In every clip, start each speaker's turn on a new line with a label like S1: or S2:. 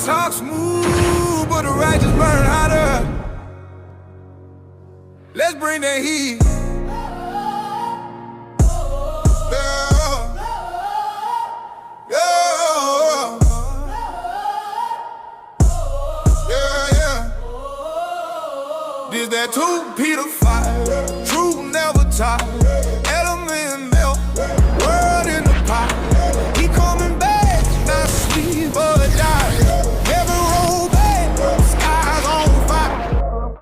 S1: talk smooth, but the righteous burn hotter. Let's bring that heat. This that 2 Peter 5, truth never taught. Element melt, world in the pot. He coming back, not sleep or die. Heaven roll back, skies on fire.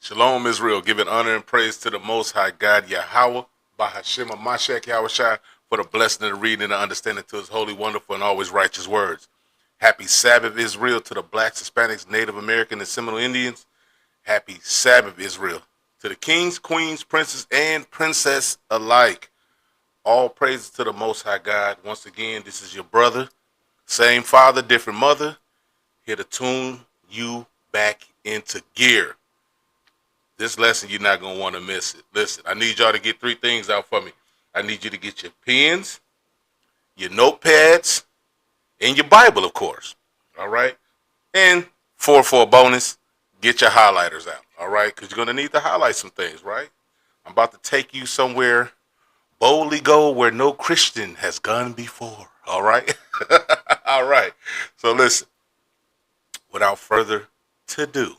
S2: Shalom, Israel. Giving honor and praise to the Most High God, Yahweh, Bahashim Mashak Yahushai, for the blessing of the reading and the understanding to his holy, wonderful, and always righteous words. Happy Sabbath, Israel, to the blacks, Hispanics, Native American, and Seminole Indians. Happy Sabbath, Israel, to the kings, queens, princes, and princess alike. All praises to the Most High God. Once again, this is your brother, same father, different mother, here to tune you back into gear. This lesson, you're not going to want to miss it. Listen, I need y'all to get 3 things out for me. I need you to get your pens, your notepads, and your Bible, of course. All right? And for a bonus, get your highlighters out. All right? Because you're going to need to highlight some things, right? I'm about to take you somewhere, boldly go where no Christian has gone before. All right? All right. So listen, without further ado,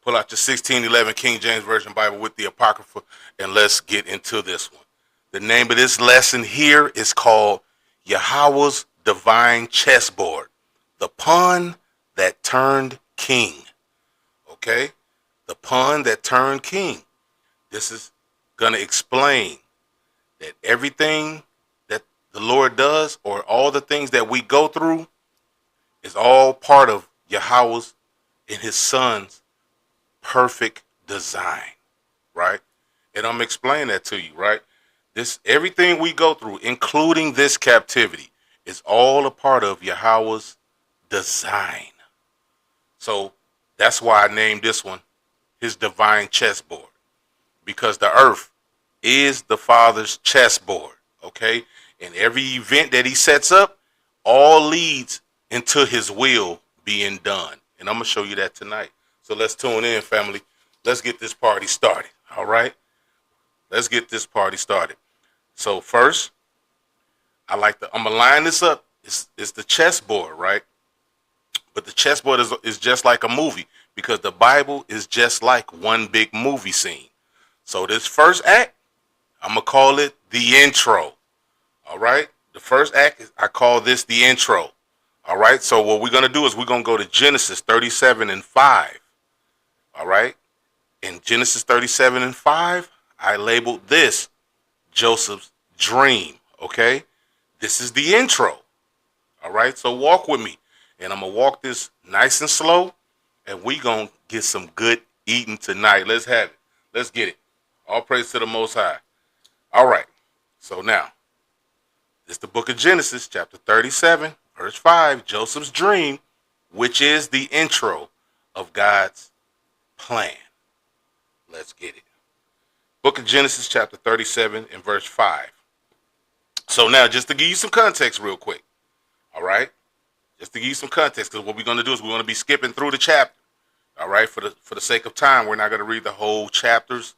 S2: pull out your 1611 King James Version Bible with the Apocrypha, and let's get into this one. The name of this lesson here is called Yahweh's Divine Chessboard, the pawn that turned king. Okay? The pawn that turned king. This is going to explain that everything that the Lord does, or all the things that we go through, is all part of Yahweh's and his son's perfect design, right? And I'm explaining that to you, right? This, everything we go through, including this captivity, is all a part of Yahweh's design. So that's why I named this one his divine chessboard, because the earth is the Father's chessboard, okay? And every event that he sets up all leads into his will being done. And I'm going to show you that tonight. So let's tune in, family. Let's get this party started, all right? Let's get this party started. So first, I'm going to line this up. It's the chessboard, right? But the chessboard is just like a movie, because the Bible is just like one big movie scene. So this first act, I'm going to call it the intro, all right? The first act, I call this the intro, all right? So what we're going to do is we're going to go to Genesis 37 and 5. All right. In Genesis 37 and 5, I labeled this Joseph's dream. Okay. This is the intro. All right. So walk with me, and I'm going to walk this nice and slow, and we going to get some good eating tonight. Let's have it. Let's get it. All praise to the Most High. All right. So now, it's the book of Genesis, chapter 37, verse 5, Joseph's dream, which is the intro of God's plan. Let's get it. Book of Genesis, chapter 37 and verse 5. So now, just to give you some context real quick, all right? Just to give you some context, because what we're going to do is we're going to be skipping through the chapter, all right? For the sake of time, we're not going to read the whole chapters,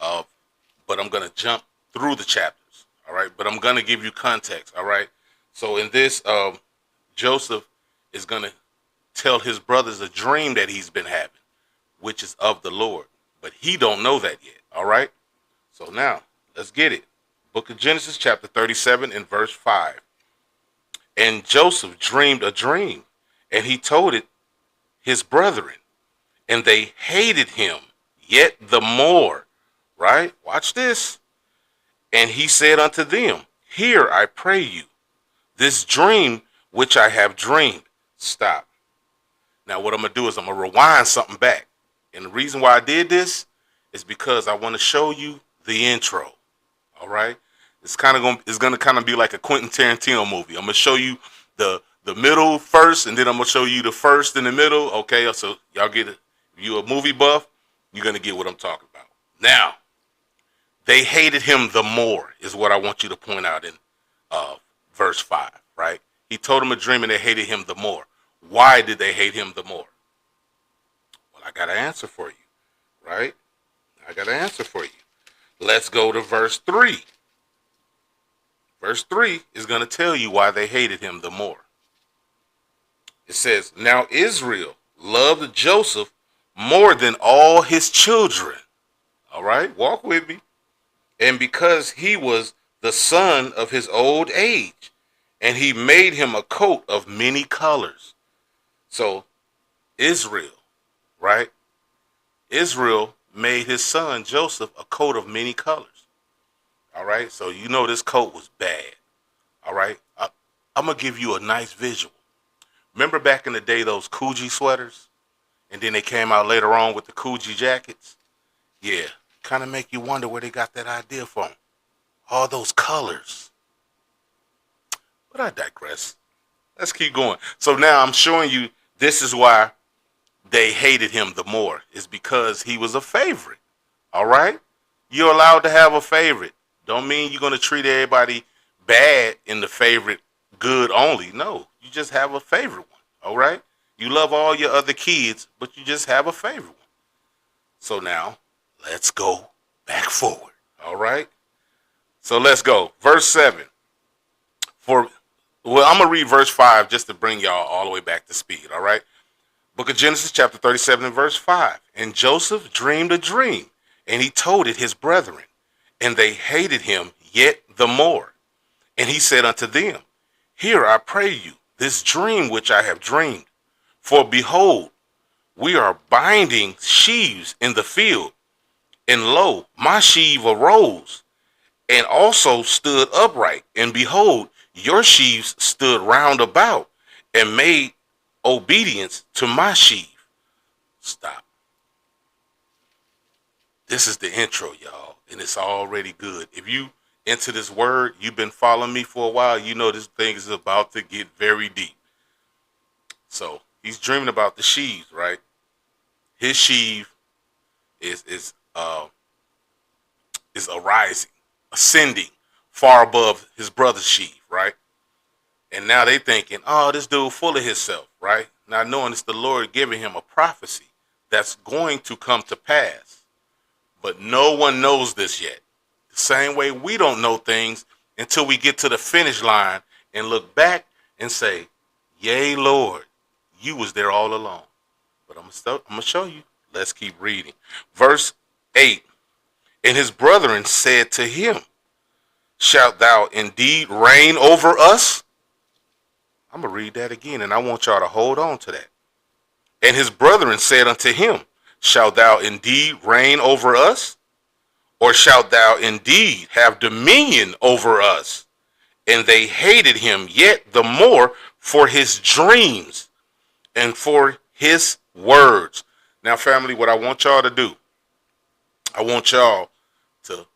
S2: but I'm going to jump through the chapters, all right? But I'm going to give you context, all right? So in this, Joseph is going to tell his brothers a dream that he's been having, which is of the Lord. But he don't know that yet, all right? So now, let's get it. Book of Genesis, chapter 37 and verse 5. And Joseph dreamed a dream, and he told it his brethren, and they hated him yet the more, right? Watch this. And he said unto them, hear, I pray you, this dream which I have dreamed. Stop. Now what I'm going to do is I'm going to rewind something back. And the reason why I did this is because I want to show you the intro. All right? It's going to kind of be like a Quentin Tarantino movie. I'm going to show you the the middle first, and then I'm gonna show you the first in the middle. Okay, so y'all get it. If you a movie buff, you're gonna get what I'm talking about. Now, they hated him the more, is what I want you to point out in verse 5, right? He told them a dream and they hated him the more. Why did they hate him the more? Well, I got an answer for you, right? I got an answer for you. Let's go to verse 3. Verse 3 is going to tell you why they hated him the more. It says, now Israel loved Joseph more than all his children. All right, walk with me. And because he was the son of his old age, and he made him a coat of many colors. So Israel, right? Israel made his son Joseph a coat of many colors. All right, so you know this coat was bad. All right, I'm going to give you a nice visual. Remember back in the day, those Coogee sweaters? And then they came out later on with the Coogee jackets? Yeah, kind of make you wonder where they got that idea from. All those colors. But I digress. Let's keep going. So now I'm showing you this is why they hated him the more. It's because he was a favorite. All right? You're allowed to have a favorite. Don't mean you're going to treat everybody bad in the favorite good only. No, you just have a favorite one. All right? You love all your other kids, but you just have a favorite one. So now, let's go back forward. All right? So let's go. Verse 7. I'm going to read verse 5 just to bring y'all all the way back to speed. All right? Book of Genesis chapter 37 and verse 5. And Joseph dreamed a dream, and he told it his brethren, and they hated him yet the more. And he said unto them, hear, I pray you, this dream which I have dreamed. For behold, we are binding sheaves in the field. And lo, my sheave arose, and also stood upright. And behold, your sheaves stood round about, and made obedience to my sheave. Stop. This is the intro, y'all, and it's already good. If you into this word, you've been following me for a while, you know this thing is about to get very deep. So he's dreaming about the sheaves, right? His sheave is arising, ascending far above his brother's sheave, right? And now they thinking, oh, this dude full of himself, right? Not knowing it's the Lord giving him a prophecy that's going to come to pass. But no one knows this yet. The same way we don't know things until we get to the finish line and look back and say, yea, Lord, you was there all along. But I'm going to show you. Let's keep reading. Verse 8. And his brethren said to him, shalt thou indeed reign over us? I'm going to read that again, and I want y'all to hold on to that. And his brethren said unto him, shalt thou indeed reign over us? Or shalt thou indeed have dominion over us? And they hated him yet the more for his dreams and for his words. Now, family, what I want y'all to do, I want y'all to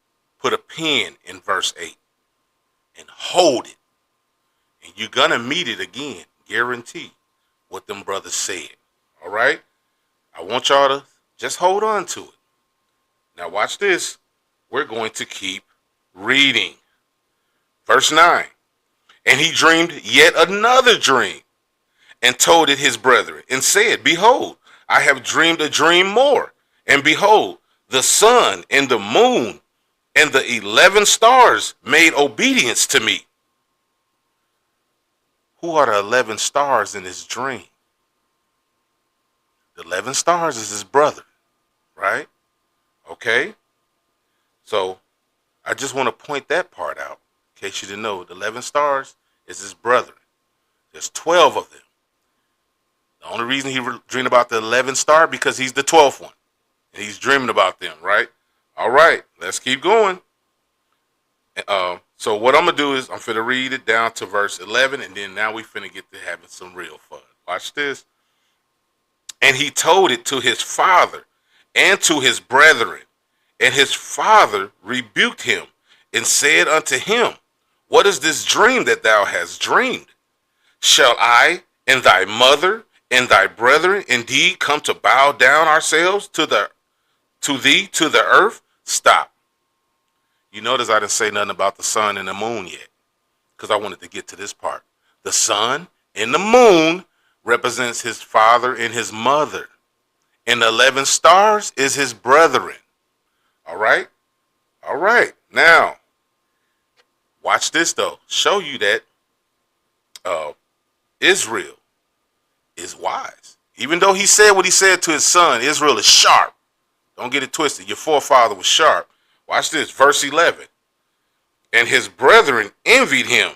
S2: put a pin in verse 8 and hold it. And you're going to meet it again, guarantee what them brothers said. All right? I want y'all to just hold on to it. Now watch this. We're going to keep reading. Verse 9. And he dreamed yet another dream, and told it his brethren, and said, behold, I have dreamed a dream more. And behold, the sun and the moon and the 11 stars made obedience to me. Who are the 11 stars in his dream? The 11 stars is his brother, right? Okay. So I just want to point that part out in case you didn't know. The 11 stars is his brother. There's 12 of them. The only reason he dreamed about the 11th star because he's the 12th one. And he's dreaming about them, right? All right, let's keep going. So what I'm going to do is I'm finna read it down to verse 11, and then now we finna get to having some real fun. Watch this. And he told it to his father and to his brethren. And his father rebuked him and said unto him, what is this dream that thou hast dreamed? Shall I and thy mother and thy brethren indeed come to bow down ourselves to thee, to the earth? Stop. You notice I didn't say nothing about the sun and the moon yet, because I wanted to get to this part. The sun and the moon represents his father and his mother. And the 11 stars is his brethren. All right? All right. Now, watch this, though. Show you that Israel is wise. Even though he said what he said to his son, Israel is sharp. Don't get it twisted. Your forefather was sharp. Watch this. Verse 11. And his brethren envied him,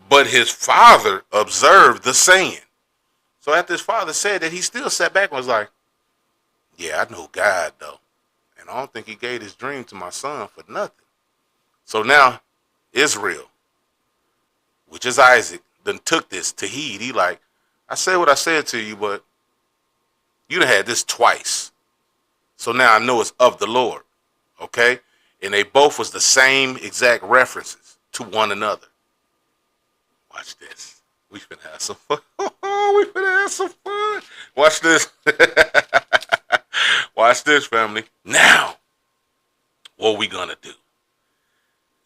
S2: but his father observed the saying. So after his father said that, he still sat back and was like, yeah, I know God, though. And I don't think he gave his dream to my son for nothing. So now Israel, which is Isaac, then took this to heed. He like, I said what I said to you, but you done had this twice. So now I know it's of the Lord. Okay? And they both was the same exact references to one another. Watch this. We finna have some fun. We finna have some fun. Watch this. Watch this, family. Now, what we gonna do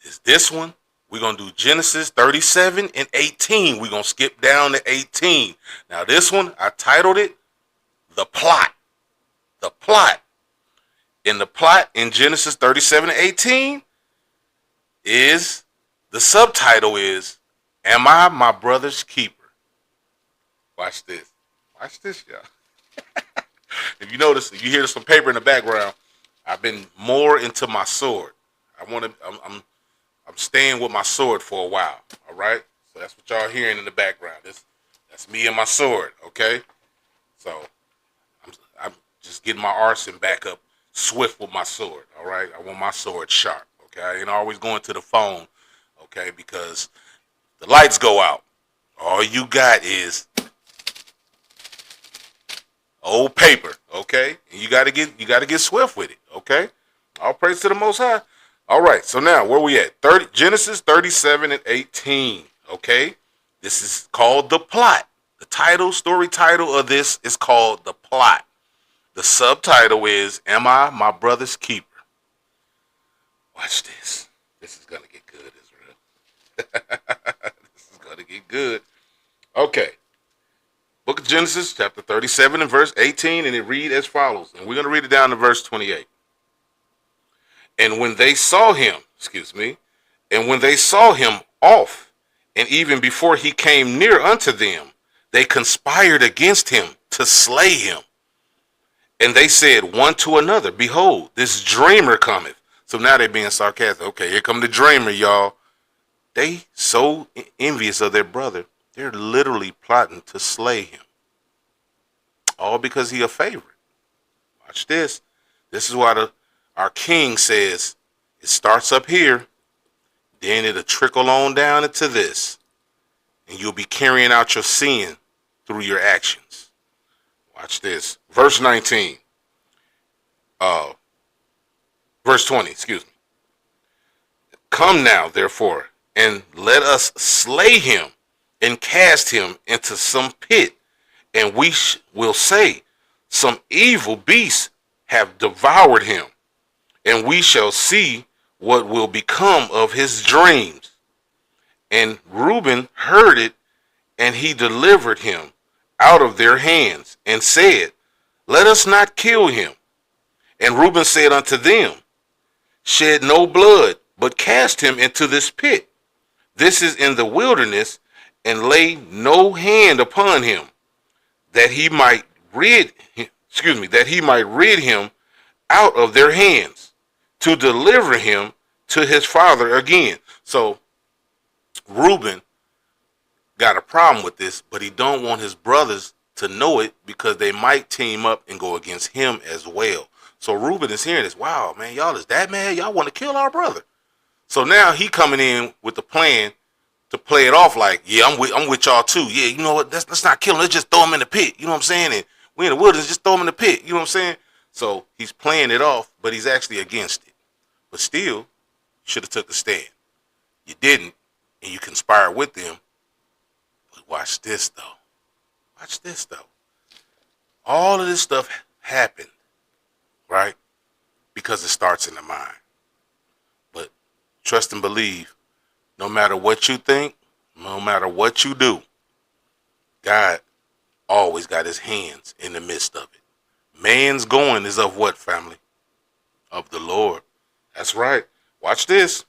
S2: is this one. We're going to do Genesis 37 and 18. We're going to skip down to 18. Now, this one, I titled it, The Plot. The Plot. In the plot in Genesis 37 and 18 is, the subtitle is, Am I my brother's keeper? Watch this. Watch this, y'all. If you notice, if you hear some paper in the background, I've been more into my sword. I'm staying with my sword for a while, all right? So that's what y'all hearing in the background. That's me and my sword, okay? So I'm just getting my arsenal back up swift with my sword, all right? I want my sword sharp, okay? I ain't always going to the phone, okay? Because the lights go out. All you got is old paper, okay? And you gotta get swift with it, okay? All praise to the Most High. All right, so now where we at? Genesis 37 and 18. Okay, this is called The Plot. The story title of this is called The Plot. The subtitle is, Am I my brother's keeper? Watch this. This is gonna get good, Israel. This is gonna get good. Okay. Book of Genesis, chapter 37 and verse 18, and it reads as follows. And we're gonna read it down to verse 28. And when they saw him off, and even before he came near unto them, they conspired against him to slay him. And they said one to another, Behold, this dreamer cometh. So now they're being sarcastic. Okay, here come the dreamer, y'all. They so envious of their brother, they're literally plotting to slay him. All because he a favorite. Watch this. This is why our king says it starts up here, then it'll trickle on down into this, and you'll be carrying out your sin through your actions. Watch this. Verse 19. Verse 20, excuse me. Come now, therefore, and let us slay him and cast him into some pit, and we will say, some evil beasts have devoured him. And we shall see what will become of his dreams. And Reuben heard it, and he delivered him out of their hands, and said, Let us not kill him. And Reuben said unto them, Shed no blood, but cast him into this pit. This is in the wilderness, and lay no hand upon him, that he might rid him out of their hands, to deliver him to his father again. So Reuben got a problem with this, but he don't want his brothers to know it, because they might team up and go against him as well. So Reuben is hearing this. Wow, man, y'all is that mad? Y'all want to kill our brother? So now he coming in with the plan to play it off like, yeah, I'm with y'all too. Yeah, you know what? Let's not kill him. Let's just throw him in the pit. You know what I'm saying? And we in the wilderness, just throw him in the pit. You know what I'm saying? So he's playing it off, but he's actually against it. But still, should have took a stand. You didn't, and you conspired with them. But watch this though. Watch this though. All of this stuff happened, right? Because it starts in the mind. But trust and believe, no matter what you think, no matter what you do, God always got his hands in the midst of it. Man's going is of what, family? Of the Lord. That's right. Watch this.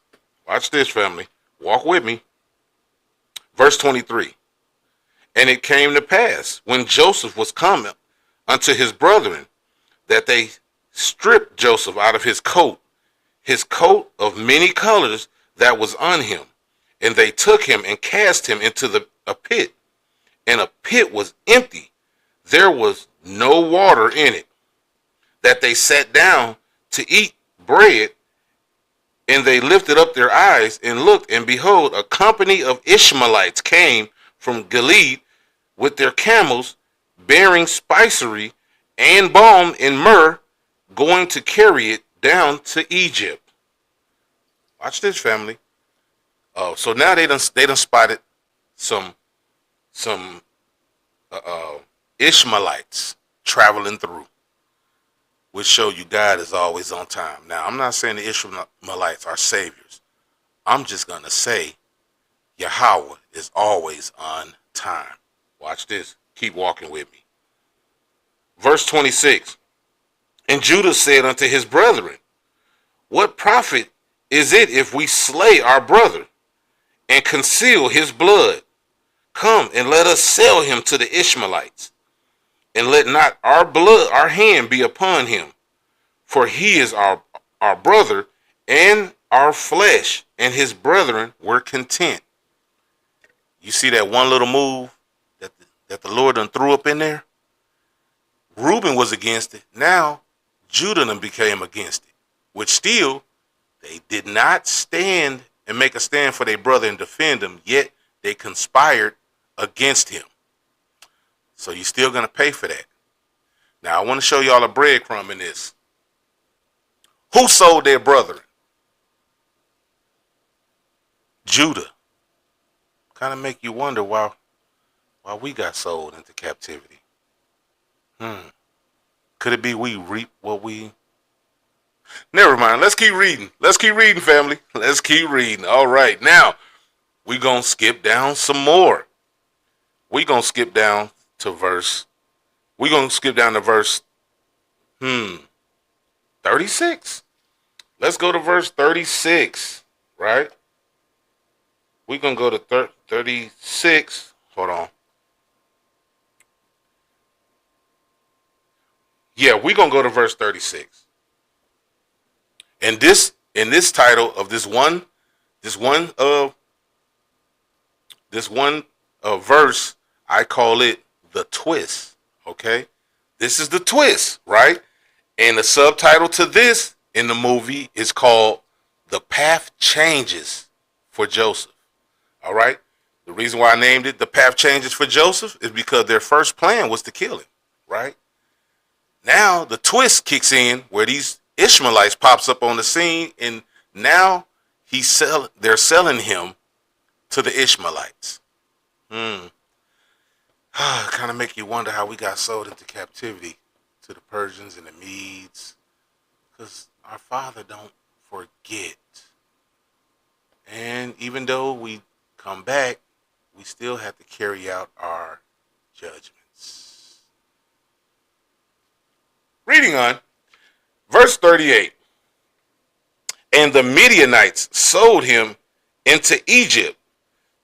S2: Watch this, family. Walk with me. Verse 23. And it came to pass, when Joseph was come unto his brethren, that they stripped Joseph out of his coat of many colors that was on him. And they took him and cast him into a pit. And a pit was empty. There was no water in it. That they sat down to eat bread. And they lifted up their eyes and looked, and behold, a company of Ishmaelites came from Gilead with their camels, bearing spicery and balm and myrrh, going to carry it down to Egypt. Watch this, family. So now they done spotted some Ishmaelites traveling through, which show you God is always on time. Now, I'm not saying the Ishmaelites are saviors. I'm just going to say Yahweh is always on time. Watch this. Keep walking with me. Verse 26. And Judah said unto his brethren, what profit is it if we slay our brother and conceal his blood? Come and let us sell him to the Ishmaelites, and let not our hand be upon him, for he is our brother and our flesh. And his brethren were content. You see that one little move that the Lord done threw up in there? Reuben was against it. Now Judah done became against it, which still they did not stand and make a stand for their brother and defend him, yet they conspired against him. So you're still going to pay for that. Now I want to show y'all a breadcrumb in this. Who sold their brethren? Judah. Kind of make you wonder why we got sold into captivity. Could it be we reap what we... Never mind. Let's keep reading. Let's keep reading, family. Let's keep reading. All right. Now, we're going to skip down some more. We're going to skip down to verse... We're going to skip down to verse 36. Let's go to verse 36, right? We're going to go to 36. Hold on. Yeah, we're going to go to verse 36. And this, in this title of this one verse, I call it the twist. Okay, this is the twist, right? And the subtitle to this in the movie is called "The Path Changes for Joseph." All right. The reason why I named it "The Path Changes for Joseph" is because their first plan was to kill him. Right. Now the twist kicks in where these Ishmaelites pops up on the scene, and now they're selling him to the Ishmaelites. Kind of make you wonder how we got sold into captivity to the Persians and the Medes, because our Father don't forget. And even though we come back, we still have to carry out our judgments. Reading on, verse 38. And the Midianites sold him into Egypt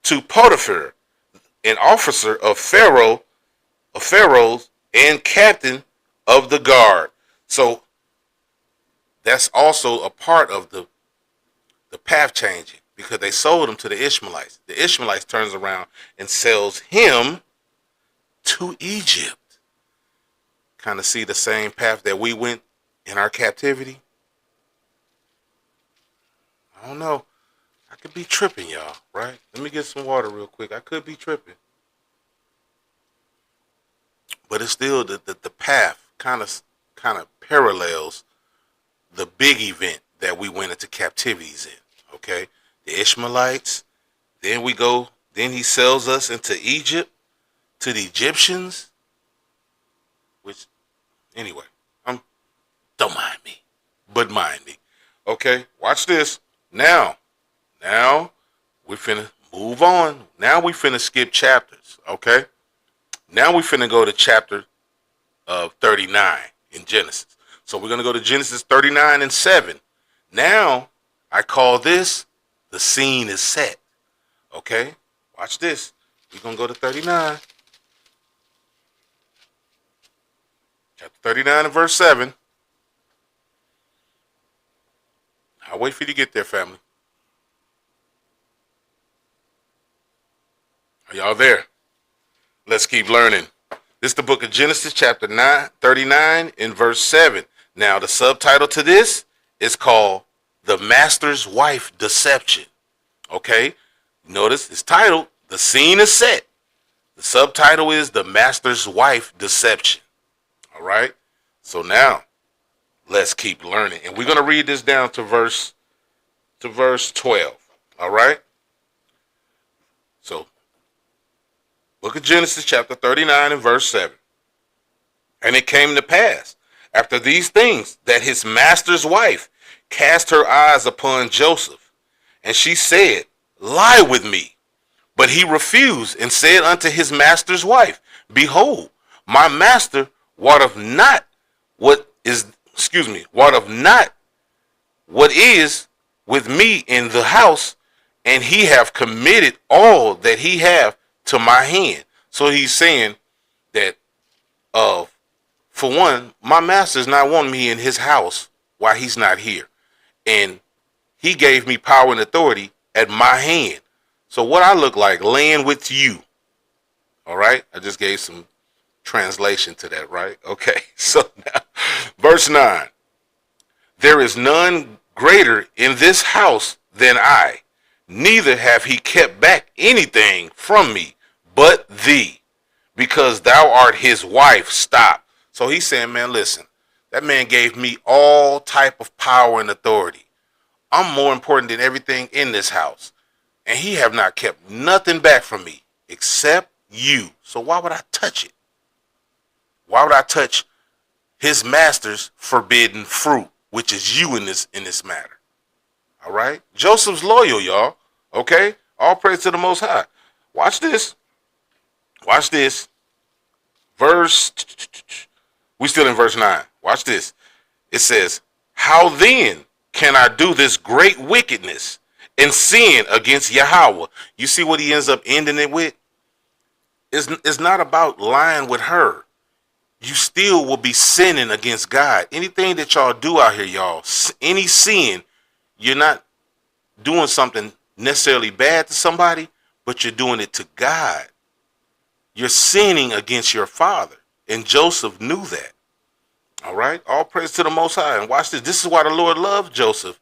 S2: to Potiphar, an officer of Pharaoh's and captain of the guard. So that's also a part of the path changing, because they sold him to the Ishmaelites. The Ishmaelites turns around and sells him to Egypt. Kind of see the same path that we went in our captivity. I don't know. I could be tripping, y'all, right? Let me get some water real quick. I could be tripping. But it's still the path kind of parallels the big event that we went into captivities in. Okay? The Ishmaelites, then we go Then he sells us into Egypt to the Egyptians. Which, anyway, don't mind me, but mind me. Okay, watch this. Now we finna move on. Now we finna skip chapters. Okay, now we finna go to chapter 39 in Genesis. So we're gonna go to Genesis 39 and 7. Now I call this the scene is set. Okay, watch this. We're gonna go to 39. Chapter 39 and verse 7. I'll wait for you to get there, family. Are y'all there? Let's keep learning. This is the book of Genesis, chapter 39 and verse 7. Now, the subtitle to this is called The Master's Wife Deception. Okay? Notice it's titled, The Scene is Set. The subtitle is The Master's Wife Deception. All right? So now, let's keep learning. And we're going to read this down to verse 12. All right? So, book of Genesis, chapter 39 and verse 7. And it came to pass, after these things, that his master's wife cast her eyes upon Joseph. And she said, Lie with me. But he refused and said unto his master's wife, Behold, my master wotteth not what is with me in the house, and he have committed all that he have to my hand. So he's saying that, for one, my master's not wanting me in his house while he's not here. And he gave me power and authority at my hand. So what I look like, laying with you. All right? I just gave some translation to that, right? Okay. So now, verse 9. There is none greater in this house than I, neither have he kept back anything from me but thee, because thou art his wife. Stop. So he's saying, man, listen, that man gave me all type of power and authority. I'm more important than everything in this house. And he have not kept nothing back from me except you. So why would I touch it? Why would I touch his master's forbidden fruit, which is you in this matter? All right? Joseph's loyal, y'all. Okay? All praise to the Most High. Watch this. Watch this. We still in verse 9. Watch this. It says, How then can I do this great wickedness and sin against Yahweh? You see what he ends up ending it with? It's not about lying with her. You still will be sinning against God. Anything that y'all do out here, y'all, any sin, you're not doing something necessarily bad to somebody, but you're doing it to God. You're sinning against your father. And Joseph knew that. All right? All praise to the Most High. And watch this. This is why the Lord loved Joseph.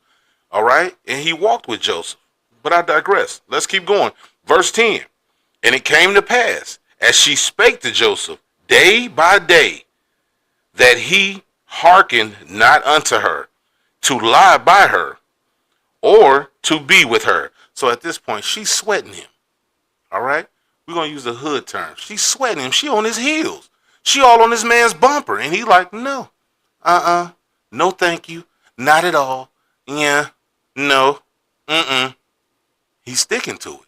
S2: All right? And he walked with Joseph. But I digress. Let's keep going. Verse 10. And it came to pass, as she spake to Joseph day by day, that he hearkened not unto her, to lie by her, or to be with her. So at this point, she's sweating him. All right? We're going to use the hood term. She's sweating him. She on his heels. She all on this man's bumper. And he like, no. No, thank you. Not at all. Yeah. No. He's sticking to it.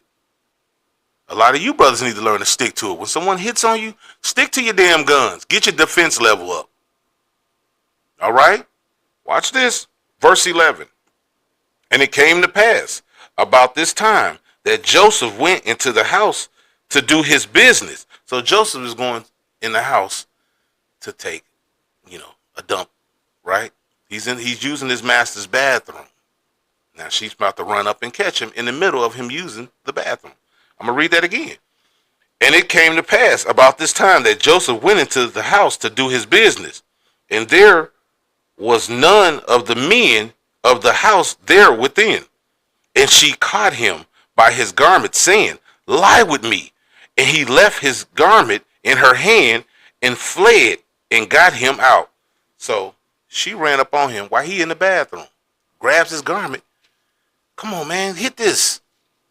S2: A lot of you brothers need to learn to stick to it. When someone hits on you, stick to your damn guns. Get your defense level up. All right? Watch this. Verse 11. And it came to pass about this time that Joseph went into the house to do his business. So Joseph is going in the house to take, a dump, right? He's using his master's bathroom. Now she's about to run up and catch him in the middle of him using the bathroom. I'm going to read that again. And it came to pass about this time that Joseph went into the house to do his business. And there was none of the men of the house there within. And she caught him by his garment, saying, Lie with me. And he left his garment in her hand and fled and got him out. So she ran up on him while he in the bathroom, grabs his garment. Come on, man, hit this,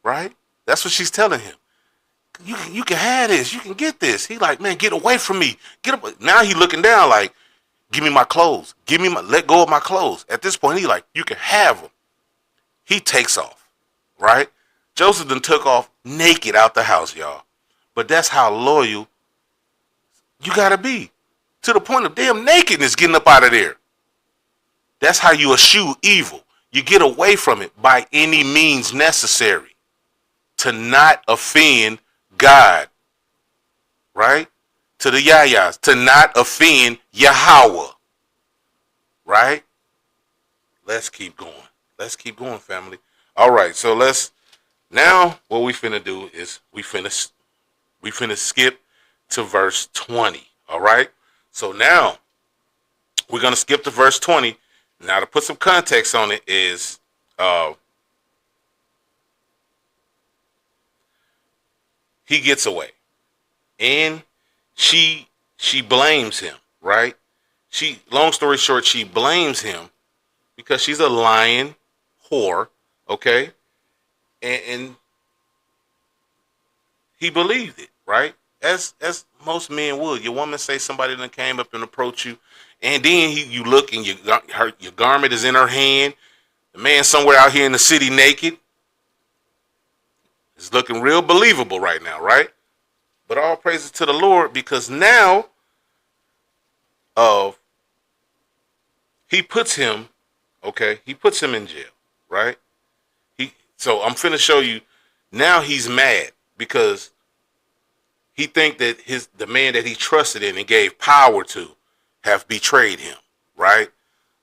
S2: right? That's what she's telling him. You can have this. You can get this. He like, man, get away from me. Get up. Now he looking down like, give me my clothes. Let go of my clothes. At this point, he like, you can have them. He takes off, right? Joseph then took off naked out the house, y'all. But that's how loyal you got to be. To the point of damn nakedness getting up out of there. That's how you eschew evil. You get away from it by any means necessary to not offend God, right? To the yayas, to not offend Yahweh, right? Let's keep going. Let's keep going, family. All right, so now what we finna do is we finna skip to verse 20, all right? So now we're gonna skip to verse 20. Now to put some context on it is he gets away, and she blames him, right? Long story short, she blames him because she's a lying whore, okay? And he believed it, right? As most men would. Your woman say somebody done came up and approached you, and then you look and your garment is in her hand. The man somewhere out here in the city naked. It's looking real believable right now, right? But all praises to the Lord, because now he puts him in jail, right? So I'm finna show you now he's mad because he think that the man that he trusted in and gave power to have betrayed him, right?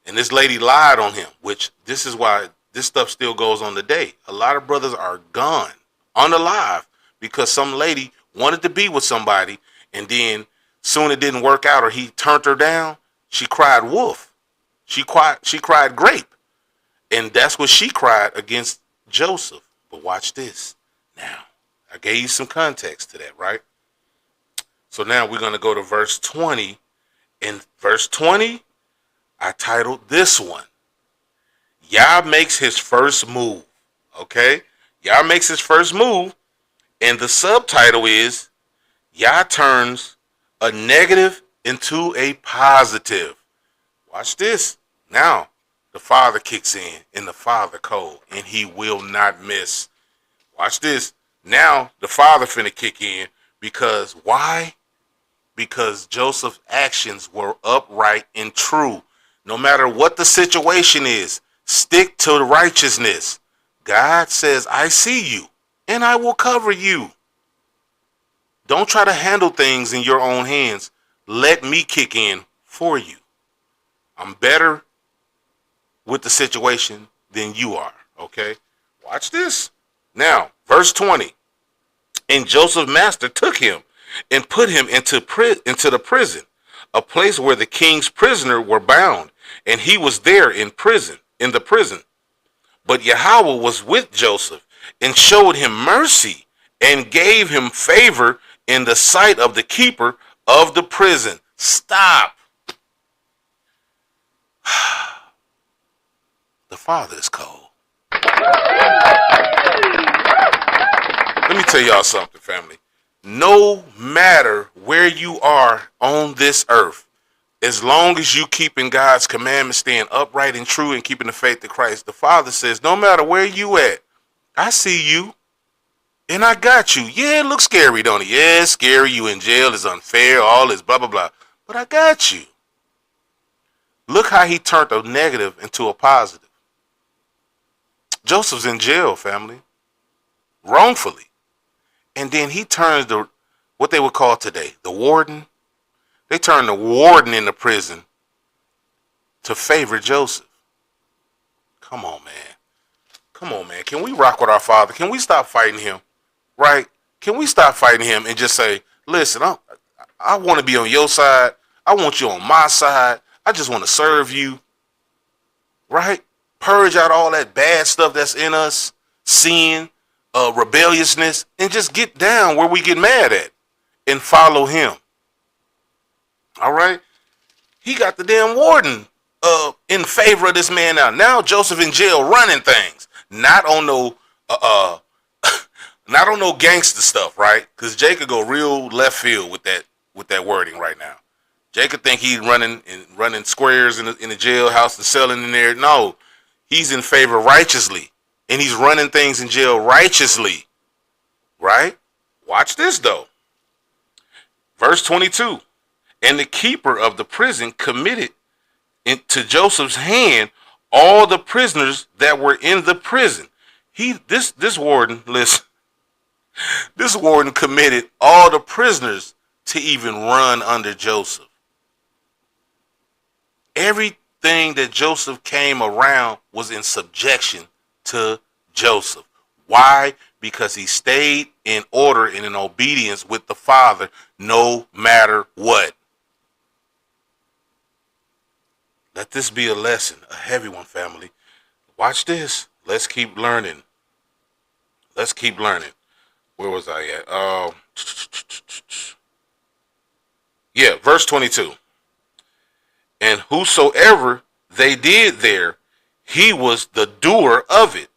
S2: And this lady lied on him, which this is why this stuff still goes on today. A lot of brothers are gone, unalive, because some lady wanted to be with somebody, and then soon it didn't work out, or he turned her down. She cried wolf. She cried grape. And that's what she cried against Joseph. But watch this. Now, I gave you some context to that, right? So now we're going to go to verse 20. In verse 20, I titled this one, Yah makes his first move. Okay? Yah makes his first move. And the subtitle is, Yah turns a negative into a positive. Watch this. Now, the Father kicks in the Father code, and he will not miss. Watch this. Now, the Father finna kick in, because why? Because Joseph's actions were upright and true. No matter what the situation is, stick to the righteousness. God says, I see you, and I will cover you. Don't try to handle things in your own hands. Let me kick in for you. I'm better with the situation than you are, okay? Watch this. Now, verse 20. And Joseph's master took him and put him into the prison, a place where the king's prisoners were bound, and he was there in the prison. But Yahweh was with Joseph and showed him mercy and gave him favor in the sight of the keeper of the prison. Stop. The Father is cold. Let me tell y'all something, family. No matter where you are on this earth, as long as you keeping God's commandments, staying upright and true, and keeping the faith of Christ, the Father says, no matter where you at, I see you, and I got you. Yeah, it looks scary, don't it? Yeah, it's scary. You in jail. It's unfair. All this blah, blah, blah. But I got you. Look how he turned a negative into a positive. Joseph's in jail, family, wrongfully. And then he turns what they would call today the warden. They turn the warden in the prison to favor Joseph. Come on, man. Come on, man. Can we rock with our Father? Can we stop fighting him? Right? Can we stop fighting him and just say, listen, I want to be on your side. I want you on my side. I just want to serve you. Right? Purge out all that bad stuff that's in us, sin, rebelliousness, and just get down where we get mad at and follow him. All right? He got the damn warden in favor of this man now. Now Joseph in jail running things. Not on no Not on no gangster stuff, right? Because Jay could go real left field with that wording right now. Jay could think he's running squares in the jailhouse and selling in there. No, he's in favor righteously, and he's running things in jail righteously, right? Watch this though. Verse 22. And the keeper of the prison committed into Joseph's hand all the prisoners that were in the prison. This warden, listen, this warden committed all the prisoners to even run under Joseph. Everything that Joseph came around was in subjection to Joseph. Why? Because he stayed in order and in obedience with the Father no matter what. Let this be a lesson, a heavy one, family. Watch this. Let's keep learning. Let's keep learning. Where was I at? Yeah, verse 22. And whosoever they did there, he was the doer of it.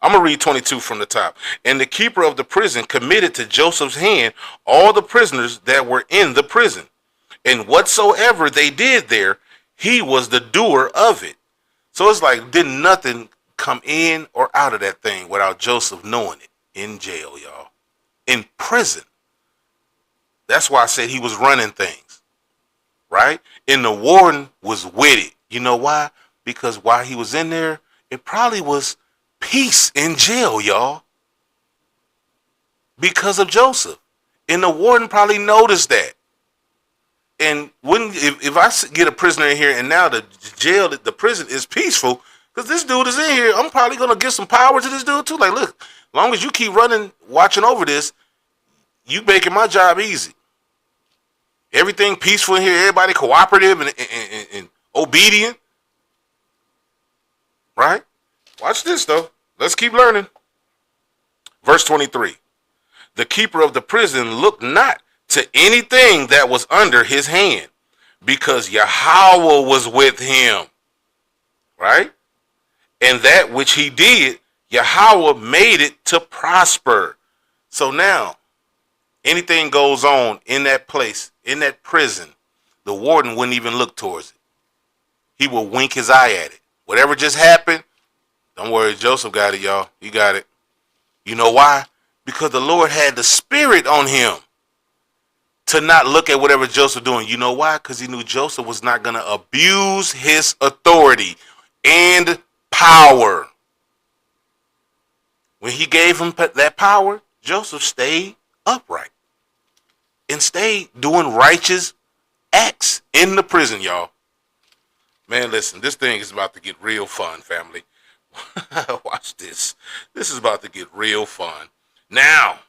S2: I'm going to read 22 from the top. And the keeper of the prison committed to Joseph's hand all the prisoners that were in the prison. And whatsoever they did there, he was the doer of it. So it's like, didn't nothing come in or out of that thing without Joseph knowing it. In jail, y'all. In prison. That's why I said he was running things. Right? And the warden was with it. You know why? Because while he was in there, it probably was peace in jail, y'all. Because of Joseph. And the warden probably noticed that. And if I get a prisoner in here and now the prison is peaceful, because this dude is in here, I'm probably going to give some power to this dude too. Like, look, as long as you keep running, watching over this, you making my job easy. Everything peaceful in here, everybody cooperative and obedient. Right? Watch this though. Let's keep learning. Verse 23. The keeper of the prison looked not to anything that was under his hand, because Yahweh was with him. Right? And that which he did, Yahweh made it to prosper. So now, anything goes on in that place, in that prison, the warden wouldn't even look towards it. He would wink his eye at it. Whatever just happened, don't worry, Joseph got it, y'all. He got it. You know why? Because the Lord had the Spirit on him to not look at whatever Joseph doing. You know why? Because he knew Joseph was not going to abuse his authority and power. When he gave him that power, Joseph stayed upright and stayed doing righteous acts in the prison, y'all. Man, listen, this thing is about to get real fun, family. Watch this. This is about to get real fun. Now,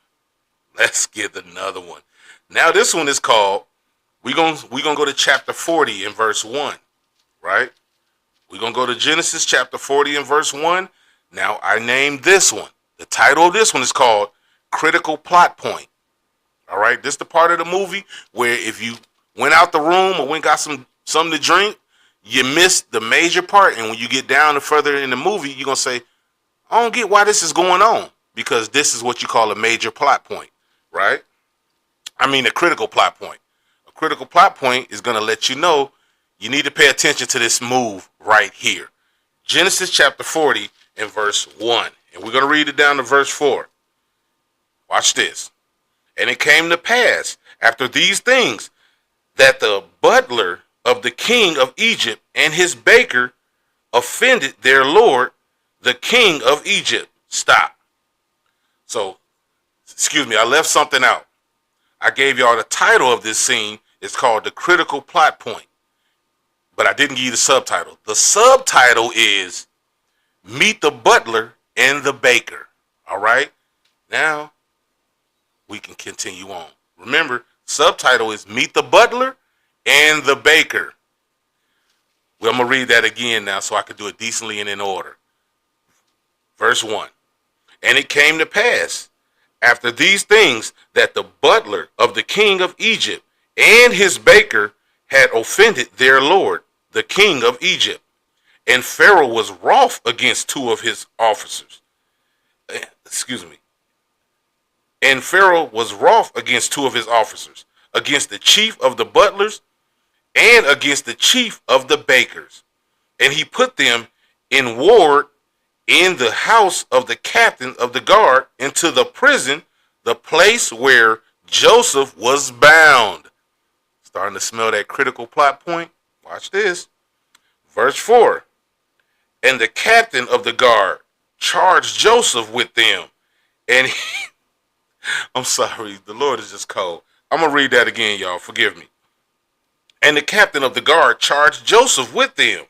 S2: let's get another one. Now, this one is called, we're gonna go to chapter 40 and verse 1, right? We're going to go to Genesis chapter 40 and verse 1. Now, I named this one. The title of this one is called Critical Plot Point. All right? This is the part of the movie where if you went out the room or went got something to drink, you missed the major part. And when you get down and further in the movie, you're going to say, I don't get why this is going on. Because this is what you call a major plot point, right? I mean, a critical plot point. A critical plot point is going to let you know you need to pay attention to this move right here. Genesis chapter 40 and verse 1. And we're going to read it down to verse 4. Watch this. And it came to pass after these things that the butler of the king of Egypt and his baker offended their lord, the king of Egypt. Stop. So, excuse me, I left something out. I gave y'all the title of this scene. It's called The Critical Plot Point. But I didn't give you the subtitle. The subtitle is Meet the Butler and the Baker. All right? Now, we can continue on. Remember, subtitle is Meet the Butler and the Baker. Well, I'm going to read that again now so I can do it decently and in order. Verse 1. And it came to pass after these things that the butler of the king of Egypt and his baker had offended their lord, the king of Egypt. And Pharaoh was wroth against two of his officers. Excuse me. And Pharaoh was wroth against two of his officers, against the chief of the butlers and against the chief of the bakers. And he put them in ward in the house of the captain of the guard into the prison, the place where Joseph was bound. Starting to smell that critical plot point. Watch this. Verse 4. And the captain of the guard charged Joseph with them. And I'm sorry, the Lord is just cold. I'm going to read that again, y'all. Forgive me. And the captain of the guard charged Joseph with them.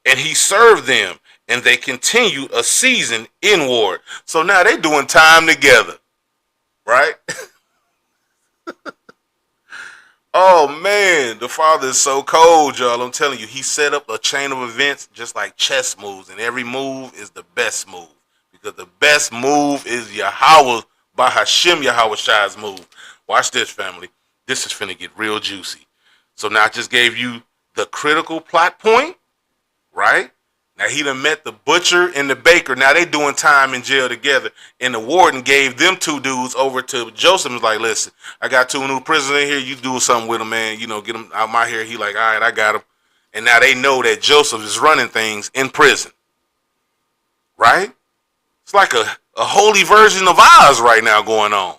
S2: And he served them. And they continued a season in ward. So now they doing time together. Right? Oh, man. The Father is so cold, y'all. I'm telling you. He set up a chain of events just like chess moves. And every move is the best move. Because the best move is Yahweh by Hashem Yahweh Shai's move. Watch this, family. This is finna get real juicy. So now I just gave you the critical plot point, right? Now he done met the butcher and the baker. Now they doing time in jail together. And the warden gave them two dudes over to Joseph. Was like, listen, I got two new prisoners in here. You do something with them, man. You know, get them out my hair. He like, all right, I got them. And now they know that Joseph is running things in prison, right? It's like a holy version of Oz right now going on.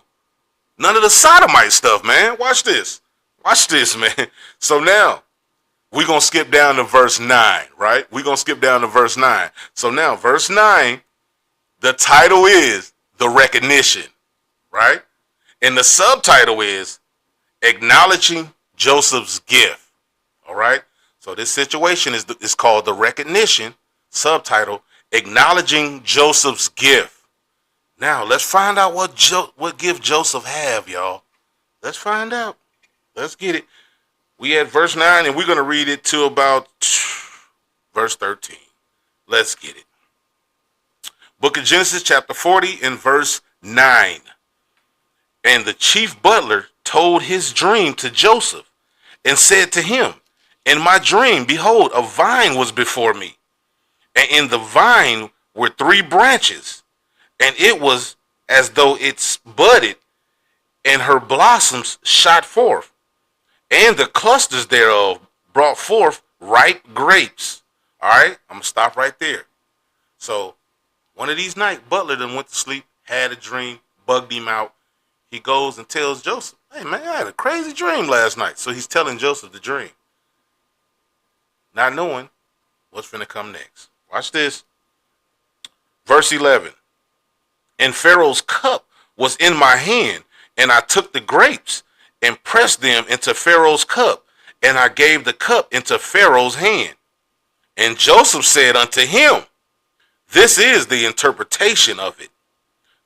S2: None of the sodomite stuff, man. Watch this. Watch this, man. So now, we're going to skip down to verse 9, right? We're going to skip down to verse 9. So now, verse 9, the title is The Recognition, right? And the subtitle is Acknowledging Joseph's Gift, all right? So this situation is called The Recognition, subtitle, Acknowledging Joseph's Gift. Now, let's find out what gift Joseph have, y'all. Let's find out. Let's get it. We at verse 9, and we're going to read it to about verse 13. Let's get it. Book of Genesis, chapter 40, and verse 9. And the chief butler told his dream to Joseph, and said to him, in my dream, behold, a vine was before me, and in the vine were 3 branches, and it was as though it budded, and her blossoms shot forth, and the clusters thereof brought forth ripe grapes. All right, I'm going to stop right there. So one of these nights, Butler done went to sleep, had a dream, bugged him out. He goes and tells Joseph, hey, man, I had a crazy dream last night. So he's telling Joseph the dream, not knowing what's going to come next. Watch this. Verse 11. And Pharaoh's cup was in my hand, and I took the grapes and pressed them into Pharaoh's cup, and I gave the cup into Pharaoh's hand. And Joseph said unto him, this is the interpretation of it.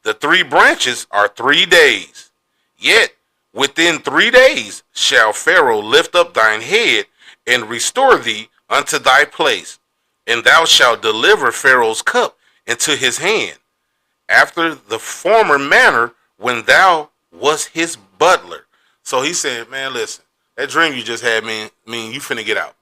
S2: The 3 branches are 3 days. Yet within 3 days shall Pharaoh lift up thine head and restore thee unto thy place, and thou shalt deliver Pharaoh's cup into his hand, after the former manner when thou wast his butler. So he said, man, listen, that dream you just had, man, you finna get out.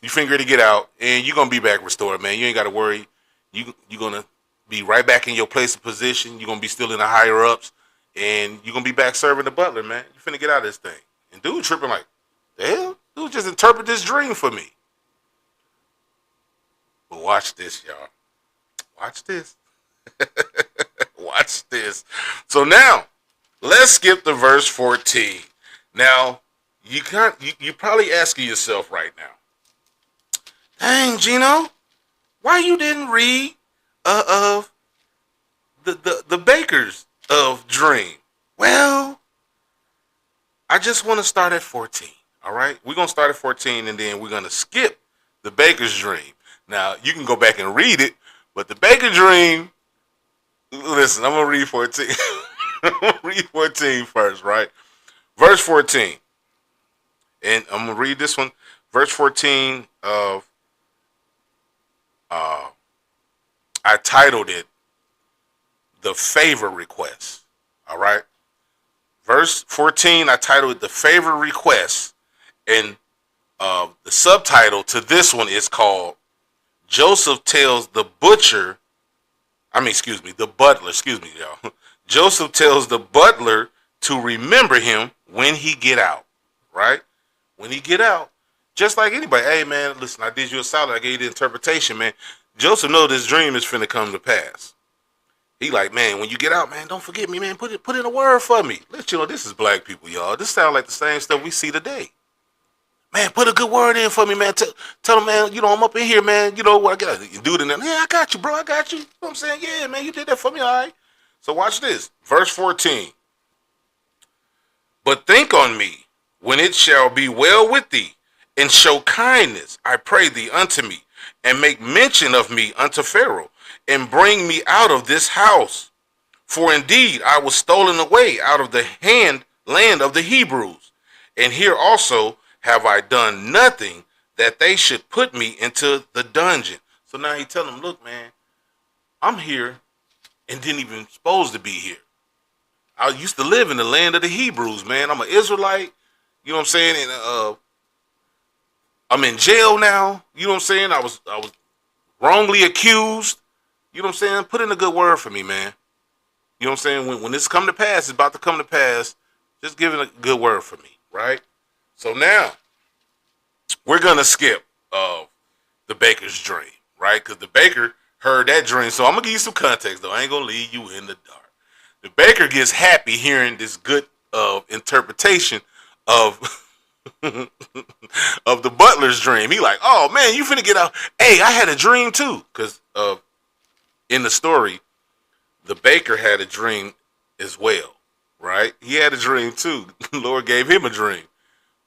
S2: You finna to get out, and you're going to be back restored, man. You ain't got to worry. You're going to be right back in your place of position. You're going to be still in the higher-ups, and you're going to be back serving the butler, man. You finna get out of this thing. And dude tripping like, the hell? Dude just interpret this dream for me. But watch this, y'all. Watch this. Watch this. So now, let's skip to verse 14. Now, you probably asking yourself right now, dang, Gino, why you didn't read of the baker's of dream? Well, I just want to start at 14. All right, we're gonna start at 14, and then we're gonna skip the baker's dream. Now, you can go back and read it, but the baker dream. Listen, I'm gonna read 14. I'm gonna read 14 first, right? Verse 14, and I'm gonna read this one. Verse 14 of I titled it "The Favor Request." All right, verse 14. I titled it "The Favor Request," and the subtitle to this one is called "Joseph Tells the Butcher." The butler. Excuse me, y'all. Joseph tells the butler to remember him when he get out, right? When he get out, just like anybody. Hey, man, listen, I did you a solid. I gave you the interpretation, man. Joseph knows this dream is finna come to pass. He like, man, when you get out, man, don't forget me, man. Put in a word for me. Let you know this is black people, y'all. This sounds like the same stuff we see today. Man, put a good word in for me, man. Tell them, man, you know, I'm up in here, man. You know what I got? You do it in there. Yeah, I got you, bro. I got you. You know what I'm saying? Yeah, man, you did that for me, all right. So watch this. Verse 14. But think on me when it shall be well with thee, and show kindness, I pray thee, unto me, and make mention of me unto Pharaoh, and bring me out of this house. For indeed I was stolen away out of the land of the Hebrews, and here also have I done nothing that they should put me into the dungeon. So now he tell him, look, man, I'm here and didn't even supposed to be here. I used to live in the land of the Hebrews, man. I'm an Israelite, you know what I'm saying? And I'm in jail now, you know what I'm saying? I was wrongly accused, you know what I'm saying? Put in a good word for me, man. You know what I'm saying? When this come to pass, it's about to come to pass, just give it a good word for me, right? So now, we're going to skip the baker's dream, right? Because the baker heard that dream. So I'm going to give you some context, though. I ain't going to leave you in the dark. The baker gets happy hearing this good interpretation of of the butler's dream. He like, oh, man, you finna get out. Hey, I had a dream, too. Because in the story, the baker had a dream as well, right? He had a dream, too. The Lord gave him a dream.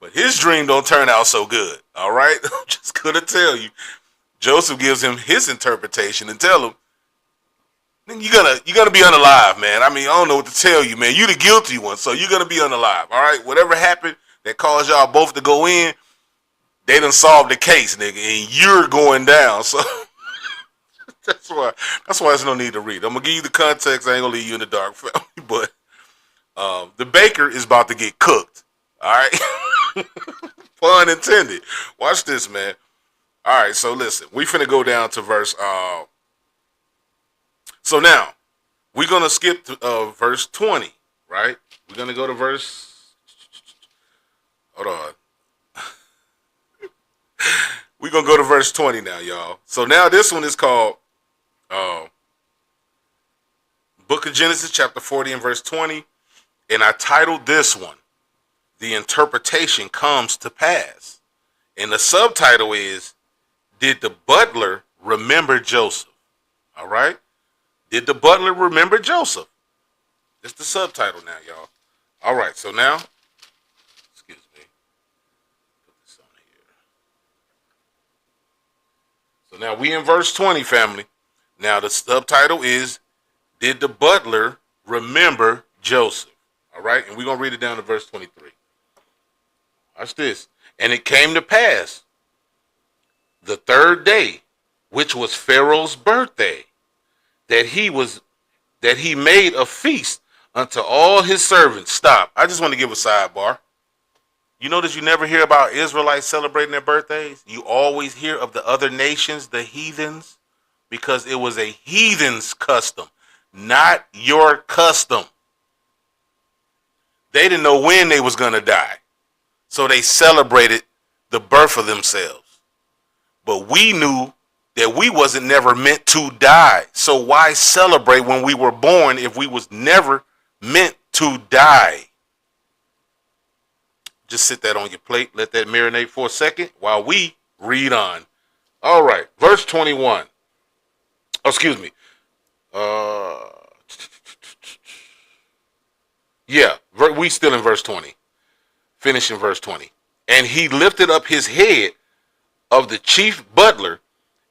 S2: But his dream don't turn out so good, all right? I'm just going to tell you. Joseph gives him his interpretation and tell him, you're gonna be unalive, man. I mean, I don't know what to tell you, man. You the guilty one, so you're going to be unalive, all right? Whatever happened that caused y'all both to go in, they done solved the case, nigga, and you're going down. So that's why there's no need to read. I'm going to give you the context. I ain't going to leave you in the dark, family. But the baker is about to get cooked, all right? Pun intended. Watch this, man. All right, so listen. We finna go down to verse... So now, we're going to skip to verse 20, right? We're going to go to verse... Hold on. We're going to go to verse 20 now, y'all. So now this one is called Book of Genesis, chapter 40 and verse 20. And I titled this one, The Interpretation Comes to Pass. And the subtitle is, Did the Butler Remember Joseph? All right? Did the butler remember Joseph? That's the subtitle now, y'all. All right, so now, excuse me. Put this on here. So now we in verse 20, family. Now the subtitle is, Did the Butler Remember Joseph? All right, and we're going to read it down to verse 23. Watch this. And it came to pass the third day, which was Pharaoh's birthday, that he made a feast unto all his servants. Stop. I just want to give a sidebar. You notice you never hear about Israelites celebrating their birthdays? You always hear of the other nations, the heathens, because it was a heathen's custom, not your custom. They didn't know when they was going to die, so they celebrated the birth of themselves. But we knew that we wasn't never meant to die. So why celebrate when we were born if we was never meant to die? Just sit that on your plate. Let that marinate for a second while we read on. All right. Verse 21. Oh, excuse me. Yeah. We still in verse 20. Finishing verse 20. And he lifted up his head of the chief butler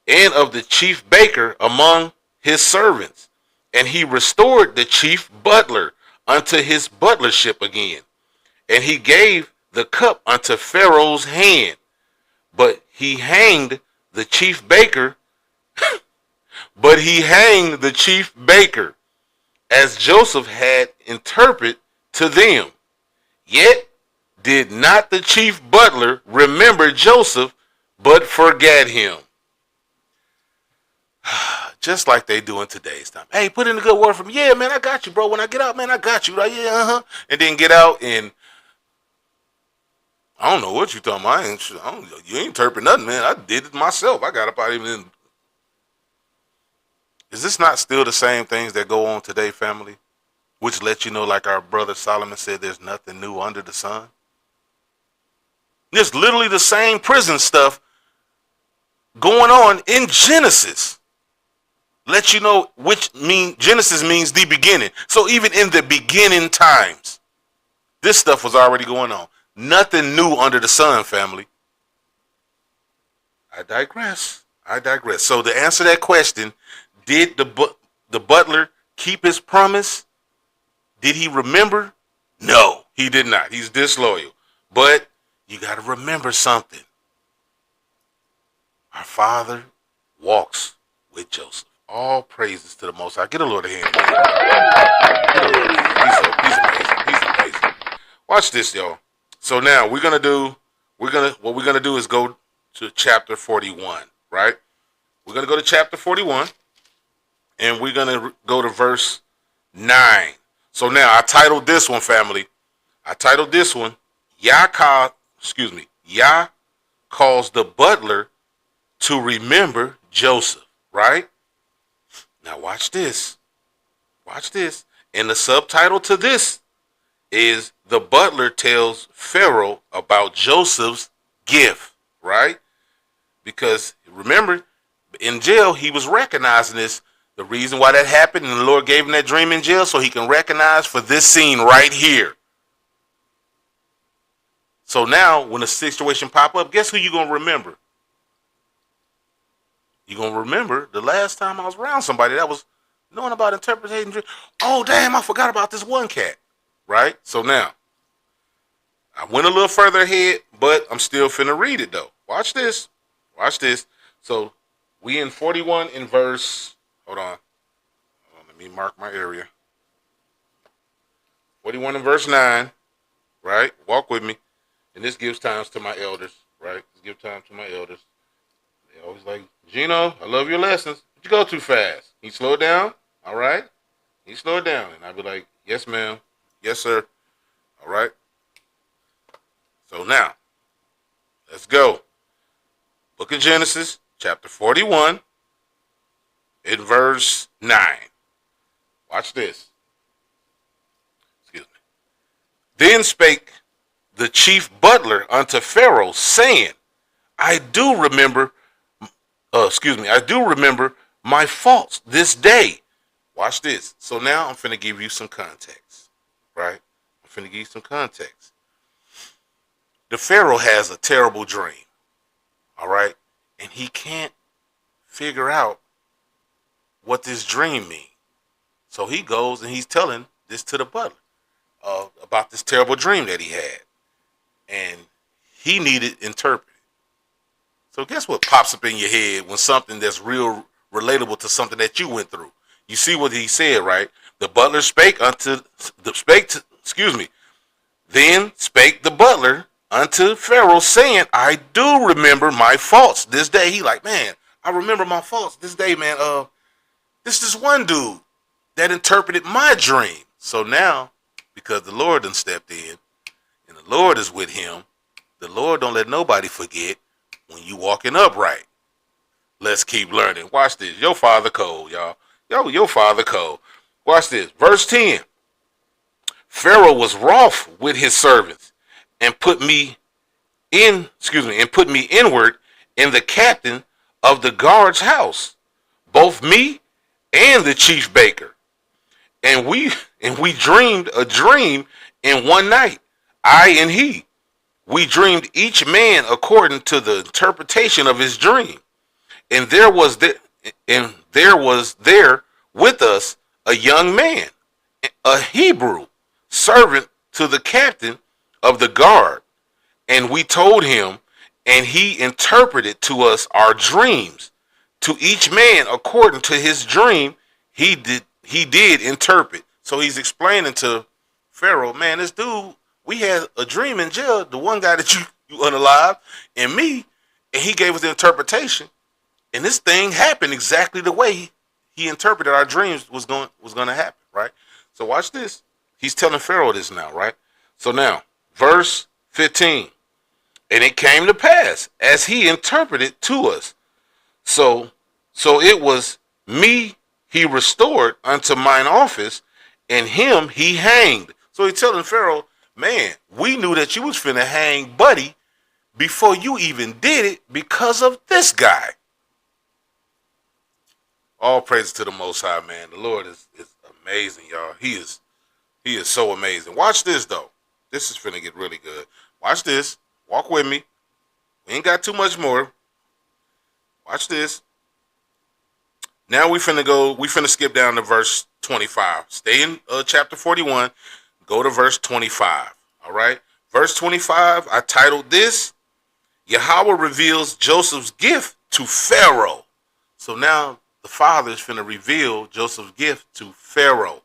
S2: and of the chief baker among his servants. And he restored the chief butler unto his butlership again. And he gave the cup unto Pharaoh's hand. But he hanged the chief baker. As Joseph had interpreted to them. Yet did not the chief butler remember Joseph, but forgat him. just like they do in today's time. Hey, put in a good word for me. Yeah, man, I got you, bro. When I get out, man, I got you. Like, yeah, and then get out and I don't know what you talking about. You ain't interpret nothing, man. I did it myself. I got up out even. Is this not still the same things that go on today, family? Which let you know, like our brother Solomon said, there's nothing new under the sun. It's literally the same prison stuff going on in Genesis. Let you know Genesis means the beginning. So even in the beginning times, this stuff was already going on. Nothing new under the sun, family. I digress. So to answer that question, did the butler keep his promise? Did he remember? No, he did not. He's disloyal. But you got to remember something. Our Father walks with Joseph. All praises to the Most High. Get a Lord a hand. Get a Lord a hand. He's amazing. He's amazing. Watch this, y'all. So now what we're gonna do is go to chapter 41, right? We're gonna go to chapter 41, and we're gonna go to verse 9. So now I titled this one, family. Yah calls the butler to remember Joseph, right? Now watch this. And the subtitle to this is the butler tells Pharaoh about Joseph's gift, right? Because remember, in jail, he was recognizing this. The reason why that happened, and the Lord gave him that dream in jail so he can recognize for this scene right here. So now, when a situation pop up, guess who you're going to remember? You're going to remember the last time I was around somebody that was knowing about interpreting dreams. Oh, damn, I forgot about this one cat. Right? So now, I went a little further ahead, but I'm still finna read it, though. Watch this. So, we in 41 in verse... Hold on. Let me mark my area. 41 in verse 9. Right? Walk with me. And this gives times to my elders. Right? Give time to my elders. They always like, Gino, I love your lessons. But you go too fast. Can you slow it down? All right? Can you slow it down? And I'll be like, yes, ma'am. Yes, sir. All right. So now, let's go. Book of Genesis, chapter 41, in verse 9. Watch this. Excuse me. Then spake the chief butler unto Pharaoh, saying, I do remember my faults this day. Watch this. So now I'm finna give you some context. Right? I'm finna give you some context. The Pharaoh has a terrible dream. All right? And he can't figure out what this dream means. So he goes and he's telling this to the butler about this terrible dream that he had. And he needed interpreted. So guess what pops up in your head when something that's real relatable to something that you went through? You see what he said, right? The butler Then spake the butler unto Pharaoh, saying, I do remember my faults this day. He like, man, I remember my faults this day, man. This one dude that interpreted my dream. So now, because the Lord done stepped in, and the Lord is with him, the Lord don't let nobody forget when you walking upright. Let's keep learning. Watch this. Your father cold, y'all. Your father cold. Watch this. Verse 10. Pharaoh was wroth with his servants and put me inward in the captain of the guard's house, both me and the chief baker. And we dreamed a dream in one night, I and he. We dreamed each man according to the interpretation of his dream. And there was there with us a young man, a Hebrew, servant to the captain of the guard. And we told him, and he interpreted to us our dreams. To each man according to his dream, he did interpret. So he's explaining to Pharaoh, man, this dude, we had a dream in jail, the one guy that you unalive, and me, and he gave us the interpretation. And this thing happened exactly the way he interpreted our dreams was going to happen, right? So watch this. He's telling Pharaoh this now, right? So now, verse 15. And it came to pass as he interpreted to us. So it was me he restored unto mine office, and him he hanged. So he's telling Pharaoh, man, we knew that you was finna hang Buddy before you even did it because of this guy. All praise to the Most High, man. The Lord is amazing, y'all. He is so amazing. Watch this, though. This is finna get really good. Watch this. Walk with me. We ain't got too much more. Watch this. Now we finna skip down to verse 25. Stay in chapter 41. Go to verse 25. All right. Verse 25, I titled this, Yahweh reveals Joseph's gift to Pharaoh. So now the father is finna reveal Joseph's gift to Pharaoh.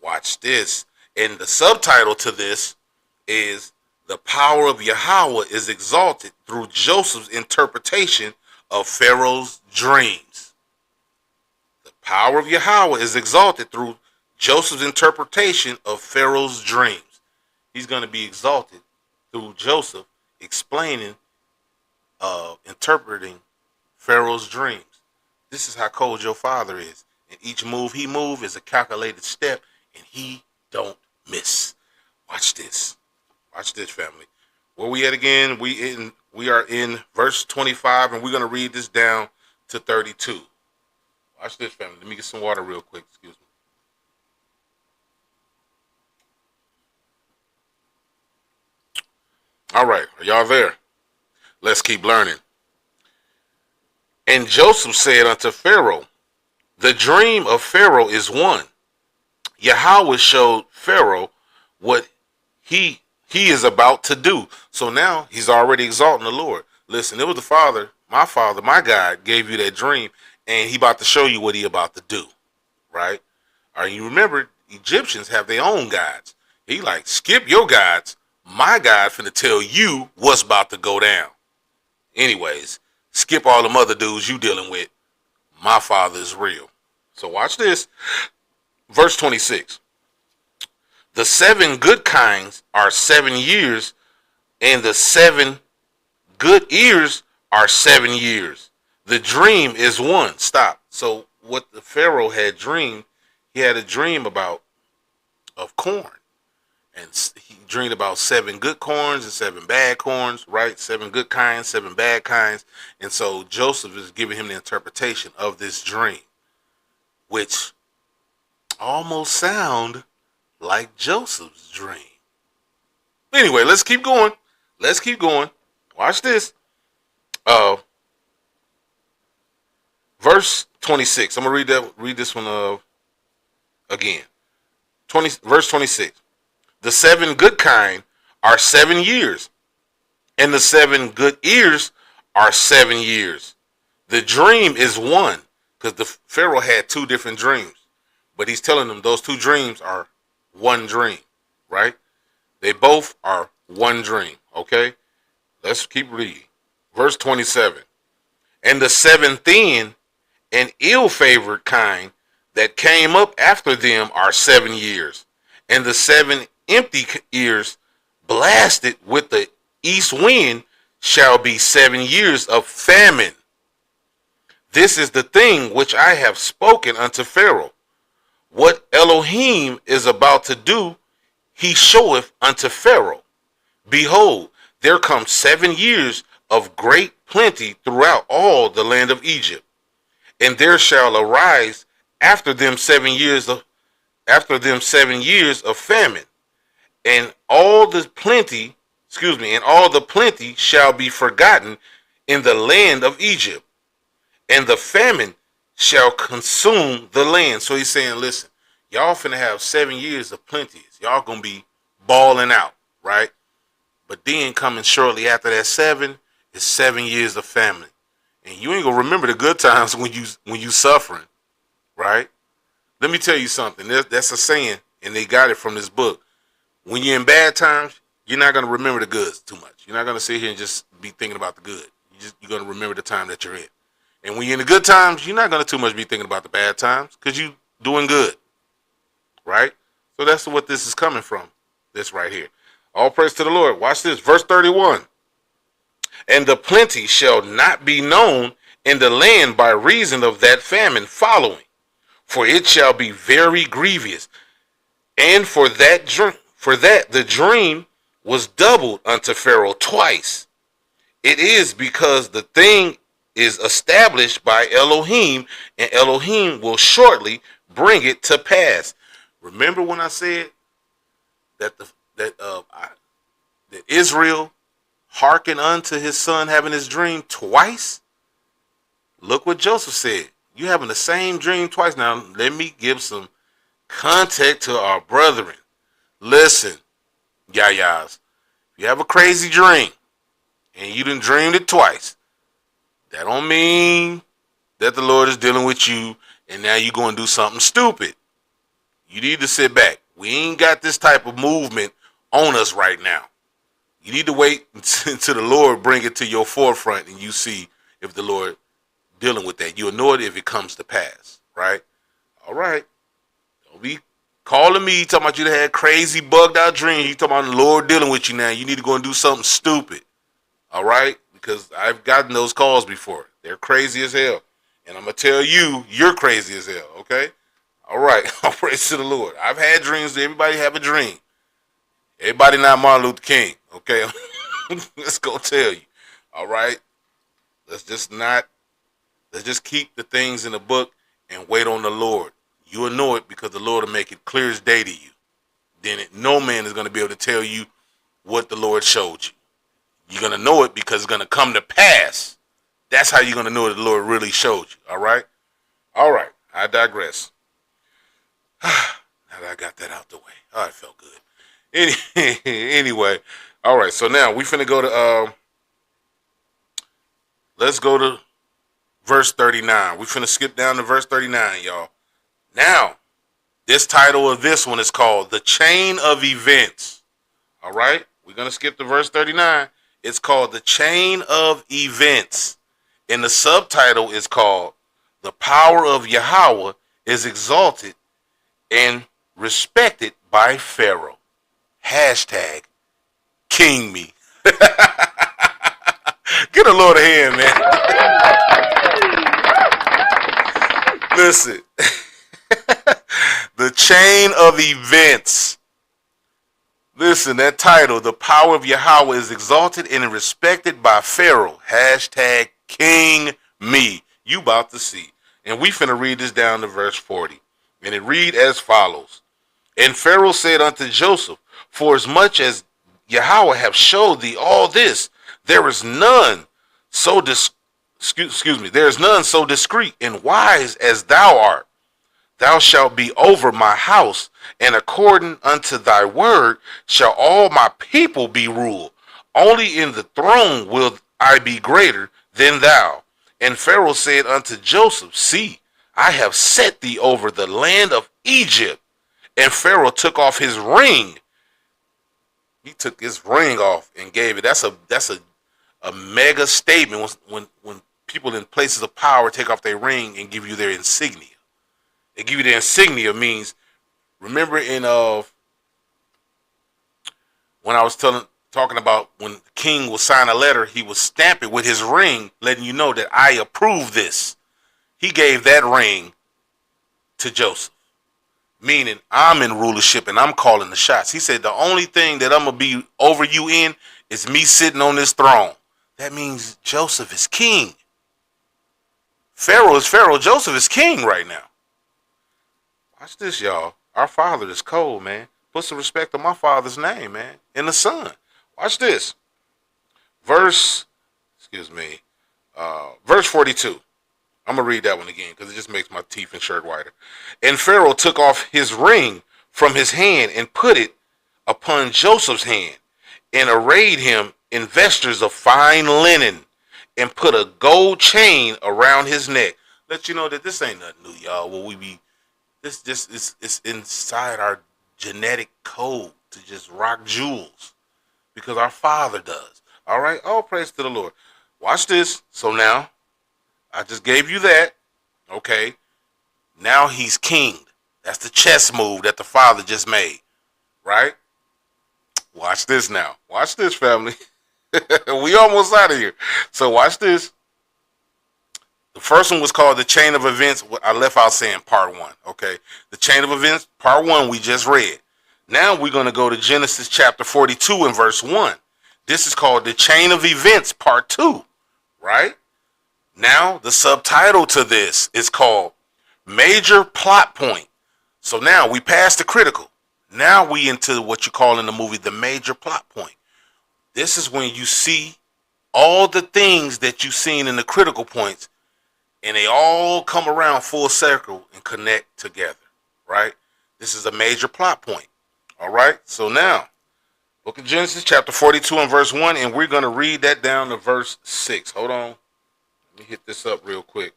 S2: Watch this. And the subtitle to this is, the power of Yahweh is exalted through Joseph's interpretation of Pharaoh's dreams. The power of Yahweh is exalted through Joseph's interpretation of Pharaoh's dreams. He's going to be exalted through Joseph explaining, interpreting Pharaoh's dreams. This is how cold your father is. And each move he moves is a calculated step, and he don't miss. Watch this. Watch this, family. Where we at again? We are in verse 25, and we're going to read this down to 32. Watch this, family. Let me get some water real quick. Excuse me. All right. Are y'all there? Let's keep learning. And Joseph said unto Pharaoh, the dream of Pharaoh is one. Yahweh showed Pharaoh what he is about to do. So now he's already exalting the Lord. Listen, it was the father, my God, gave you that dream, and he about to show you what he about to do, right? All right, you remember, Egyptians have their own gods. He like, skip your gods. My God finna tell you what's about to go down. Anyways, skip all them other dudes you dealing with. My father is real. So watch this. Verse 26. The 7 good kinds are 7 years, and the 7 good ears are 7 years. The dream is one. Stop. So what the Pharaoh had dreamed, he had a dream of corn. And he dreamed about 7 good corns and 7 bad corns, right? 7 good kinds, 7 bad kinds. And so Joseph is giving him the interpretation of this dream, which almost sound like Joseph's dream. Anyway, let's keep going. Let's keep going. Watch this. Verse 26. I'm gonna read this one again. Verse 26. The 7 good kind are 7 years, and the 7 good ears are 7 years. The dream is one, because the Pharaoh had 2 different dreams, but he's telling them those 2 dreams are one dream, right? They both are one dream, okay? Let's keep reading. Verse 27. And the 7 thin and ill-favored kind that came up after them are 7 years, and the 7 empty ears blasted with the east wind shall be 7 years of famine. This is the thing which I have spoken unto Pharaoh. What Elohim is about to do, he showeth unto Pharaoh. Behold, there come 7 years of great plenty throughout all the land of Egypt, and there shall arise after them 7 years of famine, and all the plenty shall be forgotten in the land of Egypt, and the famine shall consume the land. So he's saying, listen, y'all finna have 7 years of plenties. Y'all gonna be balling out, right? But then coming shortly after that 7 is 7 years of famine. And you ain't gonna remember the good times when you suffering, right? Let me tell you something. That's a saying, and they got it from this book. When you're in bad times, you're not gonna remember the goods too much. You're not gonna sit here and just be thinking about the good. You're gonna remember the time that you're in. And when you're in the good times, you're not going to too much be thinking about the bad times because you're doing good, right? So that's what this is coming from, this right here. All praise to the Lord. Watch this, verse 31. And the plenty shall not be known in the land by reason of that famine following, for it shall be very grievous. And for that the dream was doubled unto Pharaoh twice. It is because the thing is established by Elohim, and Elohim will shortly bring it to pass. Remember when I said that that Israel hearkened unto his son having his dream twice? Look what Joseph said. You having the same dream twice. Now, let me give some context to our brethren. Listen, yayas, if you have a crazy dream and you done dreamed it twice, that don't mean that the Lord is dealing with you and now you're going to do something stupid. You need to sit back. We ain't got this type of movement on us right now. You need to wait until the Lord bring it to your forefront and you see if the Lord dealing with that. You'll know it if it comes to pass, right? All right. Don't be calling me talking about you that had crazy bugged out dreams. You talking about the Lord dealing with you now. You need to go and do something stupid. All right? Because I've gotten those calls before. They're crazy as hell. And I'm going to tell you, you're crazy as hell, okay? All right. All praise to the Lord. I've had dreams. Everybody have a dream. Everybody not Martin Luther King, okay? Let's go tell you. All right? Let's just keep the things in the book and wait on the Lord. You will know it because the Lord will make it clear as day to you. Then no man is going to be able to tell you what the Lord showed you. You're going to know it because it's going to come to pass. That's how you're going to know that the Lord really showed you. All right? All right. I digress. Now that I got that out the way. Oh, it felt good. Anyway. All right. So now we finna go to, let's go to verse 39. We finna skip down to verse 39, y'all. Now, this title of this one is called The Chain of Events. All right? We're going to skip to verse 39. It's called The Chain of Events. And the subtitle is called The Power of Yahweh is Exalted and Respected by Pharaoh. Hashtag King Me. Get a Lord a hand, man. Listen. The chain of events. Listen, that title, The Power of Yahweh is Exalted and Respected by Pharaoh. Hashtag King Me. You about to see. And we finna read this down to verse 40. And it read as follows. And Pharaoh said unto Joseph, for as much as Yahweh have showed thee all this, there is none so there is none so discreet and wise as thou art. Thou shalt be over my house, and according unto thy word shall all my people be ruled. Only in the throne will I be greater than thou. And Pharaoh said unto Joseph, see, I have set thee over the land of Egypt. And Pharaoh took off his ring. He took his ring off and gave it. That's a mega statement when people in places of power take off their ring and give you their insignia. They give you their insignia means, remember in when I was talking about when the king will sign a letter, he will stamp it with his ring, letting you know that I approve this. He gave that ring to Joseph, meaning I'm in rulership and I'm calling the shots. He said the only thing that I'm going to be over you in is me sitting on this throne. That means Joseph is king. Pharaoh is Pharaoh. Joseph is king right now. Watch this, y'all. Our father is cold, man. Put some respect on my father's name, man. And the son. Watch this. Verse 42. I'm going to read that one again because it just makes my teeth and shirt whiter. And Pharaoh took off his ring from his hand and put it upon Joseph's hand and arrayed him in vestures of fine linen and put a gold chain around his neck. Let you know that this ain't nothing new, y'all. This just is inside our genetic code to just rock jewels because our father does. All right. All praise to the Lord. Watch this. So now I just gave you that. Okay. Now he's king. That's the chess move that the father just made. Right? Watch this now. Watch this, family. We almost out of here. So watch this. The first one was called the chain of events. I left out saying part one. Okay. The chain of events, part one, we just read. Now we're going to go to Genesis chapter 42 and verse 1. This is called the chain of events, part 2. Right? Now the subtitle to this is called major plot point. So now we passed the critical. Now we into what you call in the movie the major plot point. This is when you see all the things that you've seen in the critical points, and they all come around full circle and connect together, right? This is a major plot point, all right? So now, look at Genesis chapter 42 and verse 1, and we're going to read that down to verse 6. Hold on. Let me hit this up real quick.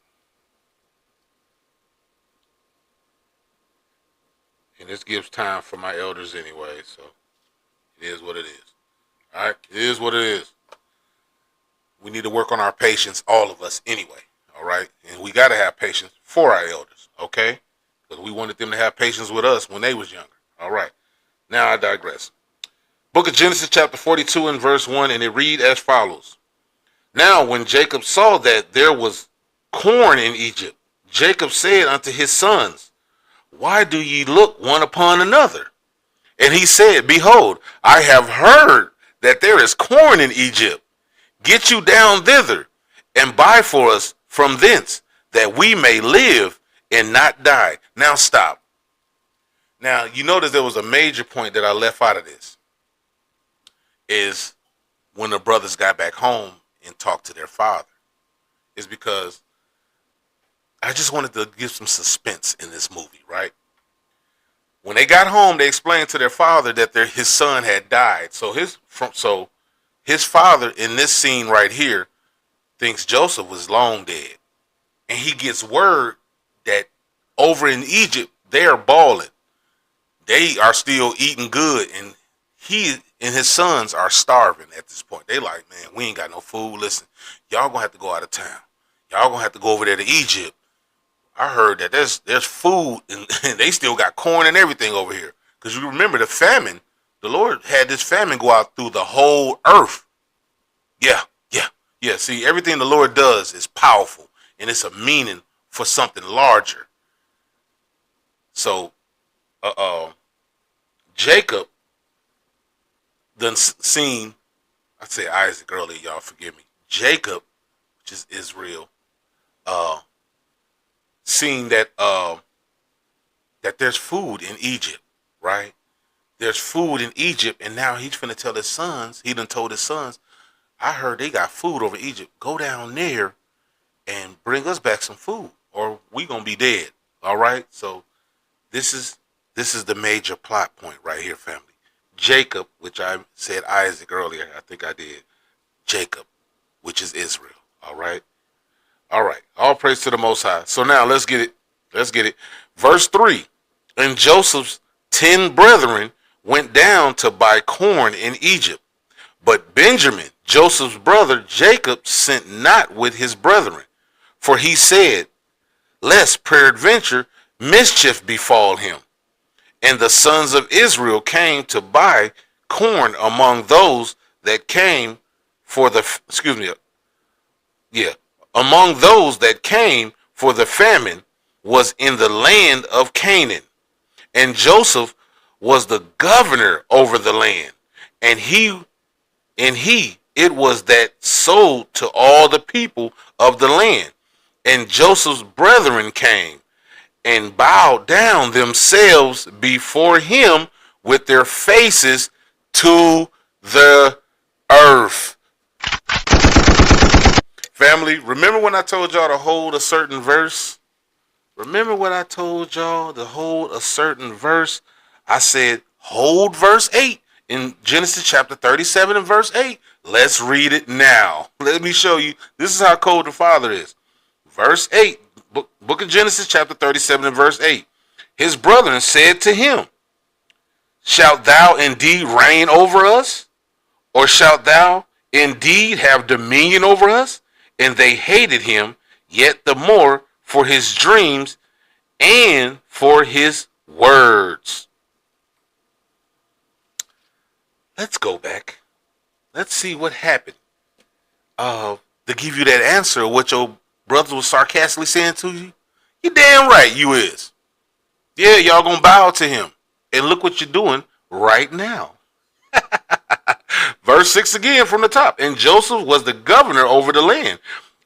S2: And this gives time for my elders anyway, so it is what it is. All right? It is what it is. We need to work on our patience, all of us anyway, all right? And we got to have patience for our elders, okay? Because we wanted them to have patience with us when they was younger, all right? Now I digress. Book of Genesis chapter 42 and verse 1, and it read as follows. Now when Jacob saw that there was corn in Egypt, Jacob said unto his sons, why do ye look one upon another? And he said, behold, I have heard that there is corn in Egypt. Get you down thither, and buy for us from thence, that we may live and not die. Now stop. Now, you notice there was a major point that I left out of this. Is when the brothers got back home and talked to their father. Is because I just wanted to give some suspense in this movie, right? When they got home, they explained to their father that his son had died. So his father in this scene right here thinks Joseph was long dead. And he gets word that over in Egypt, they are balling. They are still eating good. And he and his sons are starving at this point. They like, man, we ain't got no food. Listen, y'all gonna have to go out of town. Y'all gonna have to go over there to Egypt. I heard that there's food and they still got corn and everything over here. Because you remember the famine, the Lord had this famine go out through the whole earth. Yeah. See, everything the Lord does is powerful and it's a meaning for something larger. So, Jacob done seen, I say Isaac earlier, y'all forgive me. Jacob, which is Israel, seen that that there's food in Egypt, right? There's food in Egypt, and now he's finna tell his sons, he done told his sons, I heard they got food over Egypt. Go down there and bring us back some food, or we gonna be dead. All right? So this is the major plot point right here, family. Jacob, which I said Isaac earlier, I think I did. Jacob, which is Israel. All right? All right. All praise to the Most High. So now let's get it. Let's get it. Verse 3. And Joseph's 10 brethren went down to buy corn in Egypt. But Benjamin, Joseph's brother Jacob, sent not with his brethren. For he said, lest peradventure mischief befall him. And the sons of Israel came to buy corn among those that came for the, among those that came for the famine was in the land of Canaan. And Joseph was the governor over the land. And he it was that sold to all the people of the land. And Joseph's brethren came and bowed down themselves before him with their faces to the earth. Family, remember when I told y'all to hold a certain verse? Remember when I told y'all to hold a certain verse? I said, hold verse 8 in Genesis chapter 37 and verse 8. Let's read it now. Let me show you. This is how cold the Father is. Verse 8, book of Genesis chapter 37 and verse 8. His brethren said to him, shalt thou indeed reign over us? Or shalt thou indeed have dominion over us? And they hated him, yet the more for his dreams and for his words. Let's go back. Let's see what happened. To give you that answer of what your brother was sarcastically saying to you. You damn right you is. Yeah, y'all gonna bow to him. And look what you're doing right now. Verse 6 again from the top. And Joseph was the governor over the land.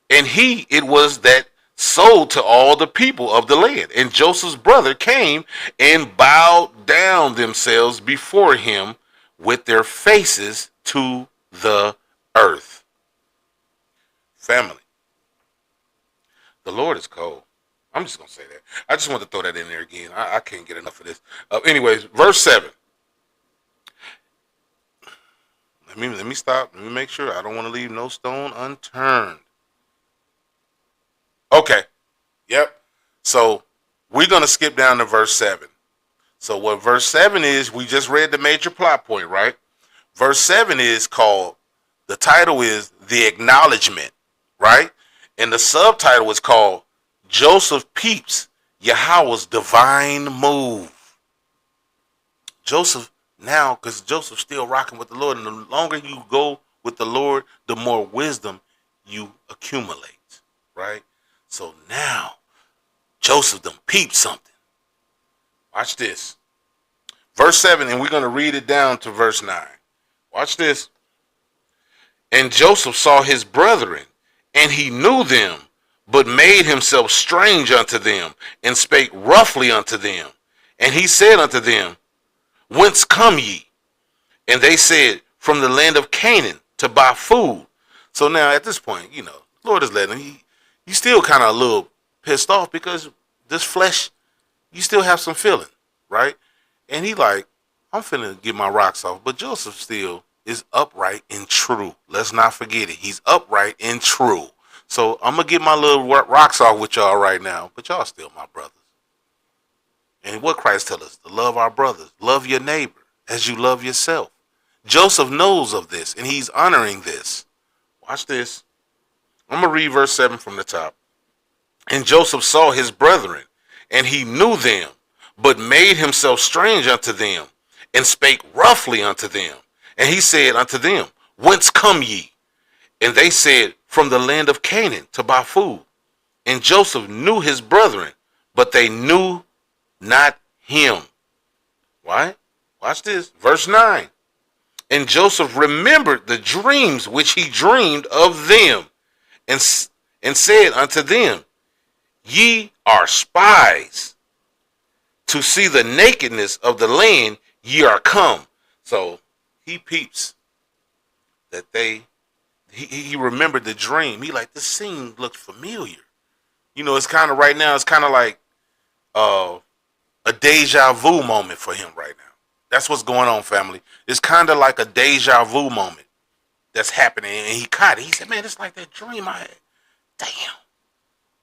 S2: And it was that sold to all the people of the land. And Joseph's brother came and bowed down themselves before him with their faces to the earth. Family, the Lord is cold. I'm just going to say that. I just want to throw that in there again. I can't get enough of this. Anyways, verse 7. Let me stop. Let me make sure. I don't want to leave no stone unturned. Okay. Yep. So we're going to skip down to verse 7. So what verse 7 is, we just read the major plot point, right? Verse 7 is called, the title is The Acknowledgement, right? And the subtitle is called Joseph Peeps Yahweh's Divine Move. Joseph now, because Joseph's still rocking with the Lord, and the longer you go with the Lord, the more wisdom you accumulate, right? So now, Joseph done peeped something. Watch this. Verse 7, and we're going to read it down to verse 9. Watch this. And Joseph saw his brethren, and he knew them, but made himself strange unto them, and spake roughly unto them. And he said unto them, Whence come ye? And they said, From the land of Canaan, to buy food. So now at this point, Lord is letting him. You still kind of a little pissed off because this flesh, you still have some feeling, right? And he like, I'm finna get my rocks off. But Joseph still is upright and true. Let's not forget it. He's upright and true. So I'm going to get my little rocks off with y'all right now. But y'all still my brothers. And what Christ tell us? To love our brothers. Love your neighbor as you love yourself. Joseph knows of this, and he's honoring this. Watch this. I'm going to read verse 7 from the top. And Joseph saw his brethren, and he knew them, but made himself strange unto them, and spake roughly unto them. And he said unto them, Whence come ye? And they said, From the land of Canaan, to buy food. And Joseph knew his brethren, but they knew not him. Why? Watch this. Verse 9. And Joseph remembered the dreams which he dreamed of them, and said unto them, Ye are spies. To see the nakedness of the land ye are come. So he peeps that he remembered the dream. He like, this scene looked familiar. It's kind of right now, it's kind of like a deja vu moment for him right now. That's what's going on, family. It's kind of like a deja vu moment that's happening. And he caught it. He said, man, it's like that dream I had. Damn.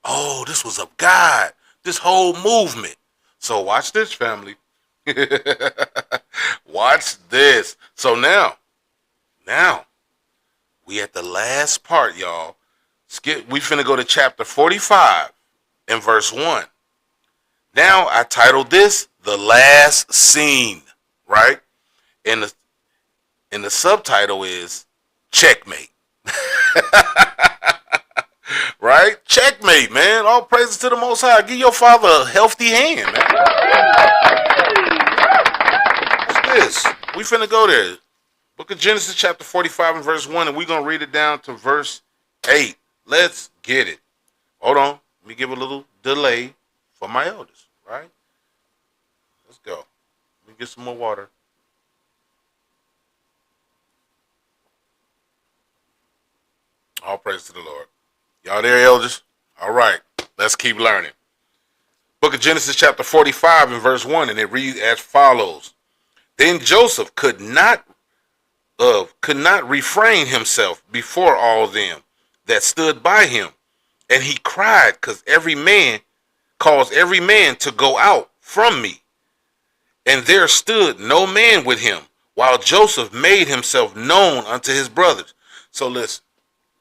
S2: Oh, this was of God. This whole movement. So watch this, family. Watch this. So now, we at the last part, y'all. We finna go to chapter 45 and verse 1. Now I titled this The Last Scene, right? And the subtitle is Checkmate. Right? Checkmate, man. All praises to the Most High. Give your father a healthy hand, man. What's this? We finna go there. Book of Genesis chapter 45 and verse 1, and we're going to read it down to verse 8. Let's get it. Hold on. Let me give a little delay for my elders, right? Let's go. Let me get some more water. All praise to the Lord. Y'all there, elders? All right. Let's keep learning. Book of Genesis chapter 45 and verse 1, and it reads as follows. Then Joseph could not refrain himself before all them that stood by him, and he cried, caused every man to go out from me. And there stood no man with him, while Joseph made himself known unto his brothers. So listen,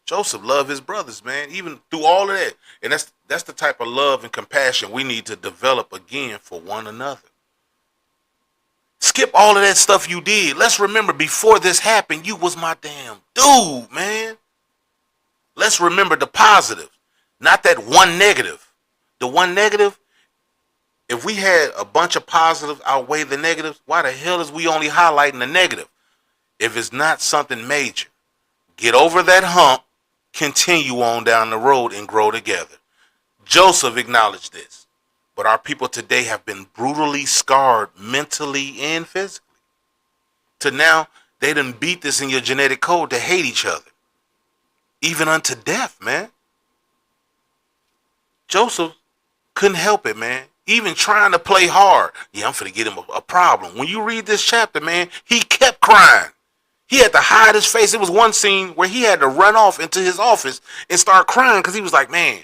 S2: Joseph loved his brothers, man, even through all of that. And that's the type of love and compassion we need to develop again for one another. Skip all of that stuff you did. Let's remember, before this happened, you was my damn dude, man. Let's remember the positive, not that one negative. The one negative, if we had a bunch of positives outweigh the negatives, why the hell is we only highlighting the negative? If it's not something major, get over that hump, continue on down the road, and grow together. Joseph acknowledged this, but our people today have been brutally scarred mentally and physically. To now, they done beat this in your genetic code to hate each other, even unto death, man. Joseph couldn't help it, man. Even trying to play hard. Yeah, I'm finna get him a problem. When you read this chapter, man, he kept crying. He had to hide his face. It was one scene where he had to run off into his office and start crying because he was like, man,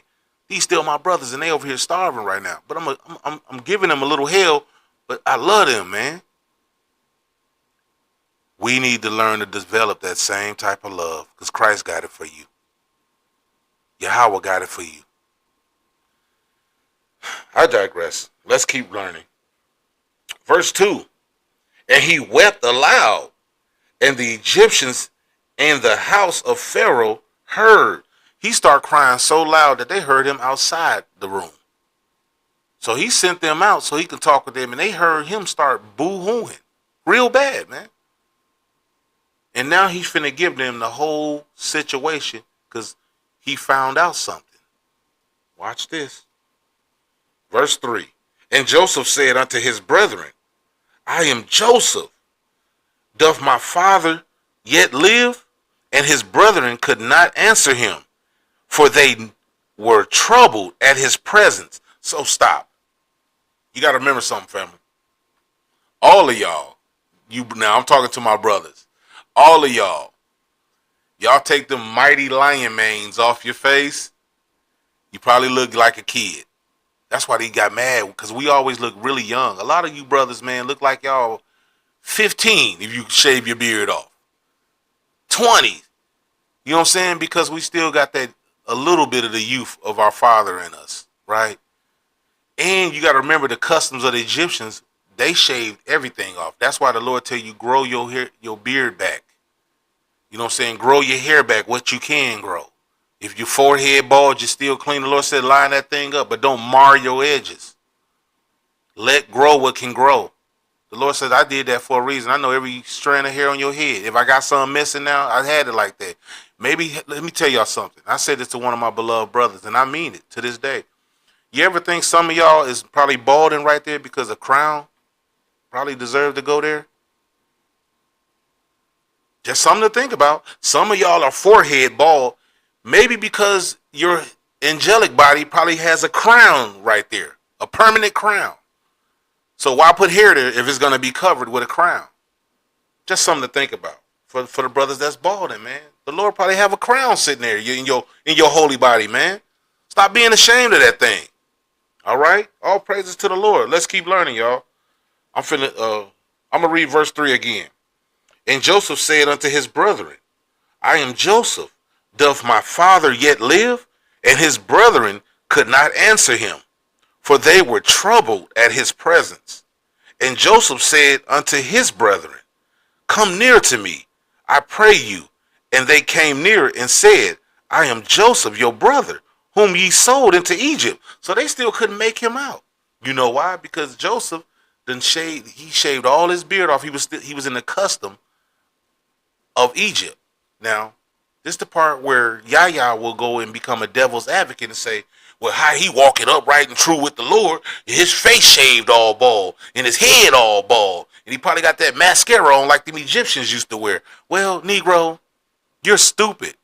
S2: these still my brothers and they over here starving right now. But I'm giving them a little hell, but I love them, man. We need to learn to develop that same type of love because Christ got it for you. Yahweh got it for you. I digress. Let's keep learning. Verse 2. And he wept aloud, and the Egyptians and the house of Pharaoh heard. He started crying so loud that they heard him outside the room. So he sent them out so he could talk with them, and they heard him start boo-hooing. Real bad, man. And now he's finna give them the whole situation because he found out something. Watch this. Verse 3. And Joseph said unto his brethren, I am Joseph. Doth my father yet live? And his brethren could not answer him, for they were troubled at his presence. So stop. You got to remember something, family. All of y'all, now I'm talking to my brothers. All of y'all take them mighty lion manes off your face. You probably look like a kid. That's why they got mad, because we always look really young. A lot of you brothers, man, look like y'all 15 if you shave your beard off. 20. You know what I'm saying? Because we still got that a little bit of the youth of our father in us, right? And you got to remember the customs of the Egyptians. They shaved everything off. That's why the Lord tell you grow your hair, your beard back. You know what I'm saying? Grow your hair back, what you can grow. If your forehead bald, you still clean. The Lord said line that thing up, but don't mar your edges. Let grow what can grow. The Lord said I did that for a reason. I know every strand of hair on your head. If I got something missing now, I had it like that. Maybe, let me tell y'all something. I said this to one of my beloved brothers, and I mean it to this day. You ever think some of y'all is probably balding right there because a crown probably deserved to go there? Just something to think about. Some of y'all are forehead bald, maybe because your angelic body probably has a crown right there, a permanent crown. So why put hair there if it's going to be covered with a crown? Just something to think about for the brothers that's balding, man. The Lord probably have a crown sitting there in your holy body, man. Stop being ashamed of that thing. All right? All praises to the Lord. Let's keep learning, y'all. I'm gonna read verse 3 again. And Joseph said unto his brethren, I am Joseph. Doth my father yet live? And his brethren could not answer him, for they were troubled at his presence. And Joseph said unto his brethren, Come near to me, I pray you. And they came near and said, I am Joseph, your brother, whom ye sold into Egypt. So they still couldn't make him out. You know why? Because Joseph he shaved all his beard off. He was in the custom of Egypt. Now, this is the part where Yahya will go and become a devil's advocate and say, well, how he walking upright and true with the Lord, his face shaved all bald and his head all bald. And he probably got that mascara on like the Egyptians used to wear. Well, Negro, you're stupid.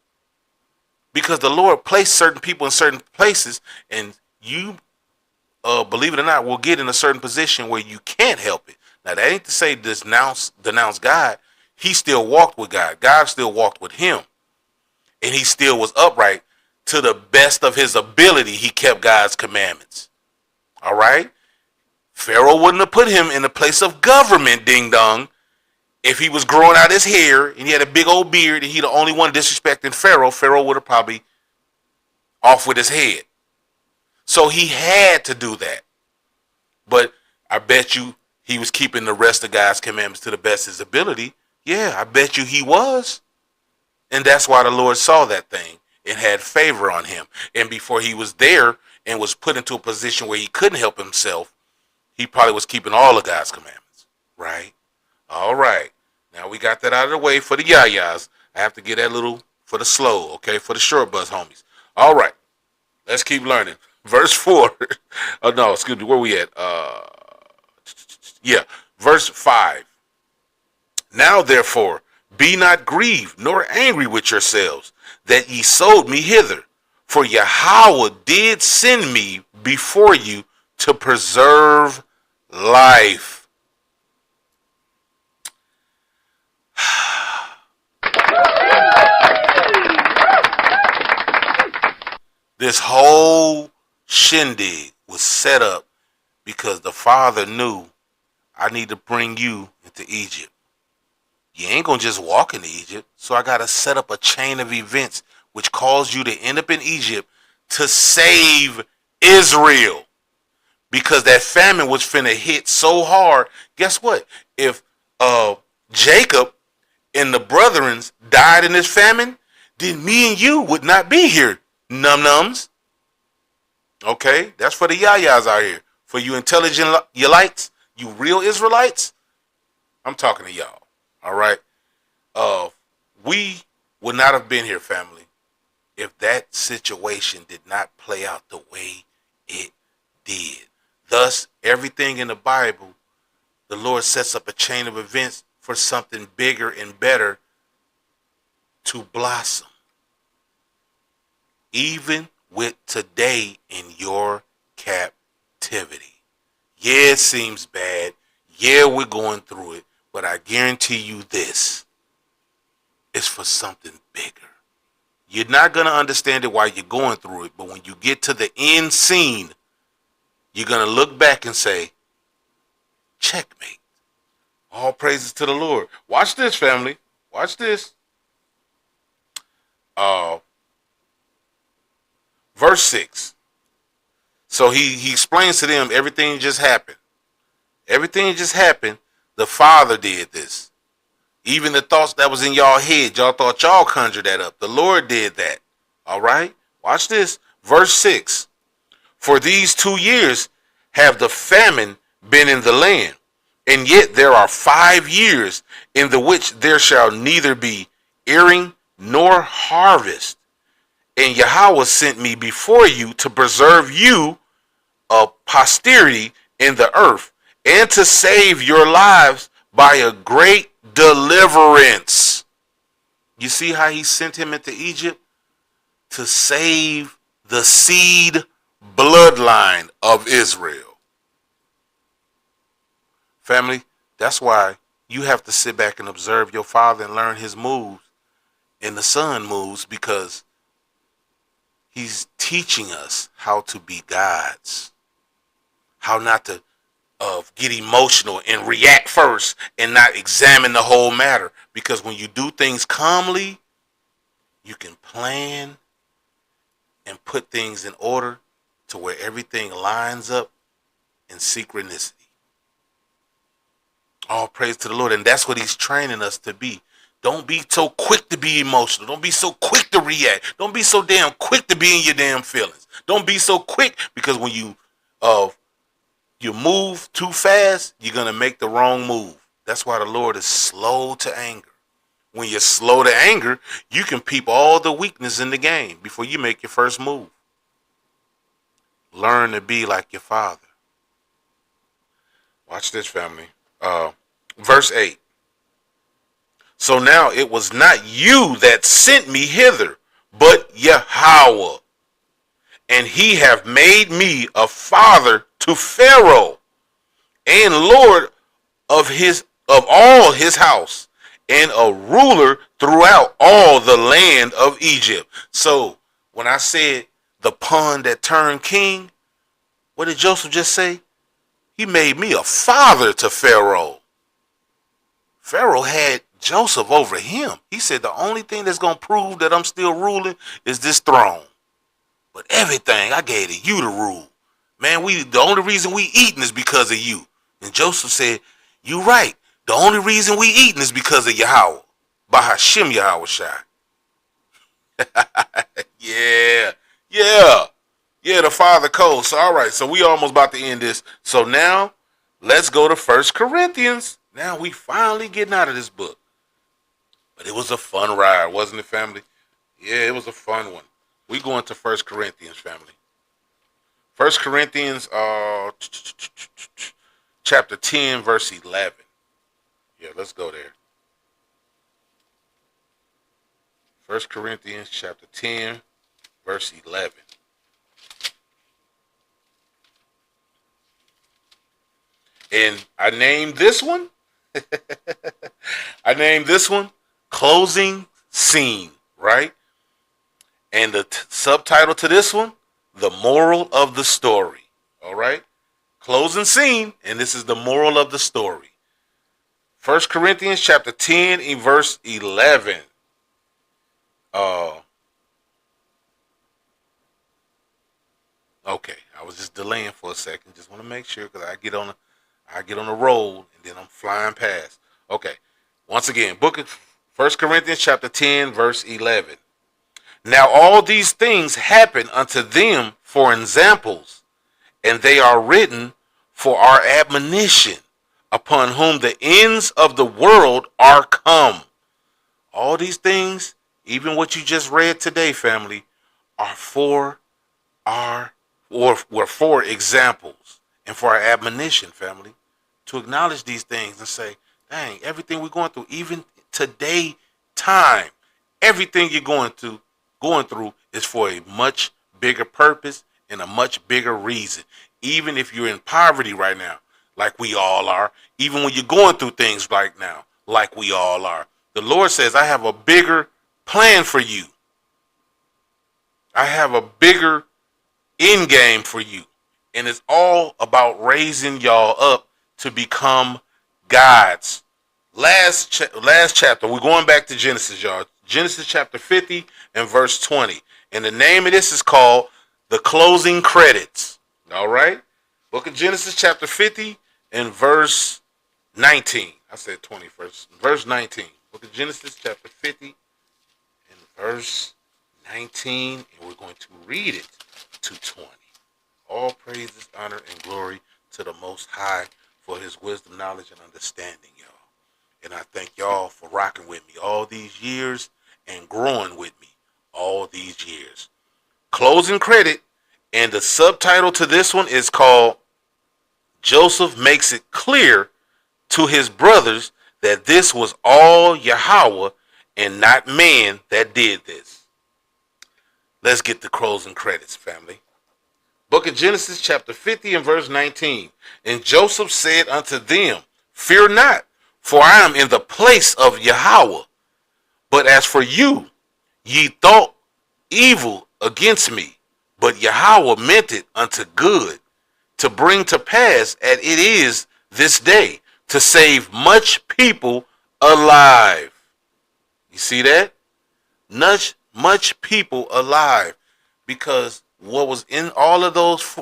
S2: Because the Lord placed certain people in certain places, and you, believe it or not, will get in a certain position where you can't help it. Now, that ain't to say denounce God. He still walked with God. God still walked with him. And he still was upright. To the best of his ability, he kept God's commandments. All right? Pharaoh wouldn't have put him in a place of government, ding dong, If he was growing out his hair and he had a big old beard and he the only one disrespecting Pharaoh, Pharaoh would have probably off with his head. So he had to do that. But I bet you he was keeping the rest of God's commandments to the best of his ability. Yeah, I bet you he was. And that's why the Lord saw that thing and had favor on him. And before he was there and was put into a position where he couldn't help himself, he probably was keeping all of God's commandments. Right? All right. Now we got that out of the way for the yayas. I have to get that little for the slow, okay, for the short bus homies. All right. Let's keep learning. Verse 4. Oh, no, excuse me. Where we at? Verse 5. Now, therefore, be not grieved nor angry with yourselves that ye sold me hither. For Yahweh did send me before you to preserve life. This whole shindig was set up because the Father knew, I need to bring you into Egypt. You ain't going to just walk into Egypt, so I got to set up a chain of events which caused you to end up in Egypt to save Israel. Because that famine was finna hit so hard. Guess what? If Jacob and the brethrens died in this famine, then me and you would not be here. Num-nums. Okay, that's for the yayas out here. For you intelligent lights, you real Israelites, I'm talking to y'all. All right. We would not have been here, family, if that situation did not play out the way it did. Thus, everything in the Bible, the Lord sets up a chain of events for something bigger and better to blossom. Even with today in your captivity. Yeah, it seems bad. Yeah, we're going through it. But I guarantee you this. It's for something bigger. You're not going to understand it while you're going through it. But when you get to the end scene, you're going to look back and say, checkmate. All praises to the Lord. Watch this, family. Watch this. Verse 6. So he explains to them everything just happened. Everything just happened. The Father did this. Even the thoughts that was in y'all head, y'all thought y'all conjured that up. The Lord did that. All right? Watch this. Verse 6. For these 2 years have the famine been in the land, and yet there are 5 years in the which there shall neither be earing nor harvest. And Yahweh sent me before you to preserve you a posterity in the earth, and to save your lives by a great deliverance. You see how he sent him into Egypt? To save the seed bloodline of Israel. Family, that's why you have to sit back and observe your father and learn his moves and the son moves, because he's teaching us how to be gods. How not to get emotional and react first and not examine the whole matter. Because when you do things calmly, you can plan and put things in order to where everything lines up in synchronicity. All praise to the Lord. And that's what he's training us to be. Don't be so quick to be emotional. Don't be so quick to react. Don't be so damn quick to be in your damn feelings. Don't be so quick, because when you move too fast, you're going to make the wrong move. That's why the Lord is slow to anger. When you're slow to anger, you can peep all the weakness in the game before you make your first move. Learn to be like your father. Watch this, family. Verse 8. So now it was not you that sent me hither, but Yahweh. And he have made me a father to Pharaoh, and Lord of all his house, and a ruler throughout all the land of Egypt. So when I said the pawn that turned king, what did Joseph just say? He made me a father to Pharaoh. Pharaoh had Joseph over him. He said the only thing that's going to prove that I'm still ruling is this throne. But everything I gave to you to rule. Man, the only reason we eating is because of you. And Joseph said, you right. The only reason we eating is because of Yahweh. Bahashim Yahweh Shai. Yeah. The Father code. So all right, so we almost about to end this. So now let's go to 1 Corinthians. Now we finally getting out of this book. But it was a fun ride, wasn't it, family? Yeah, it was a fun one. We going to 1 Corinthians, family. 1 Corinthians chapter 10, verse 11. Yeah, let's go there. 1 Corinthians chapter 10, verse 11. And I named this one. Closing Scene, right? And the subtitle to this one, The Moral of the Story. All right? Closing Scene, and this is the moral of the story. 1 Corinthians chapter 10 and verse 11. Okay, I was just delaying for a second. Just want to make sure because I get on the roll and then I'm flying past. Okay, once again, book of 1 Corinthians chapter 10 verse 11. Now all these things happen unto them for examples, and they are written for our admonition, upon whom the ends of the world are come. All these things, even what you just read today, family, are for examples and for our admonition, family, to acknowledge these things and say, dang, everything we're going through, even today time, everything you're going through is for a much bigger purpose and a much bigger reason. Even if you're in poverty right now, like we all are, even when you're going through things right now, like we all are, the Lord says, I have a bigger plan for you. I have a bigger end game for you. And it's all about raising y'all up to become gods. Last chapter, we're going back to Genesis, y'all. Genesis chapter 50 and verse 20. And the name of this is called The Closing Credits. All right? Book of Genesis chapter 50 and verse 19. I said 20 first. Verse 19. Book of Genesis chapter 50 and verse 19. And we're going to read it to 20. All praises, honor, and glory to the Most High for his wisdom, knowledge, and understanding, y'all. And I thank y'all for rocking with me all these years and growing with me all these years. Closing credit, and the subtitle to this one is called Joseph Makes It Clear to His Brothers that this was all Yahweh and not man that did this. Let's get the closing credits, family. Book of Genesis chapter 50 and verse 19. And Joseph said unto them, fear not, for I am in the place of Yahweh. But as for you, ye thought evil against me, but Yahweh meant it unto good, to bring to pass as it is this day, to save much people alive. You see that? Much people alive. Because what was in all of those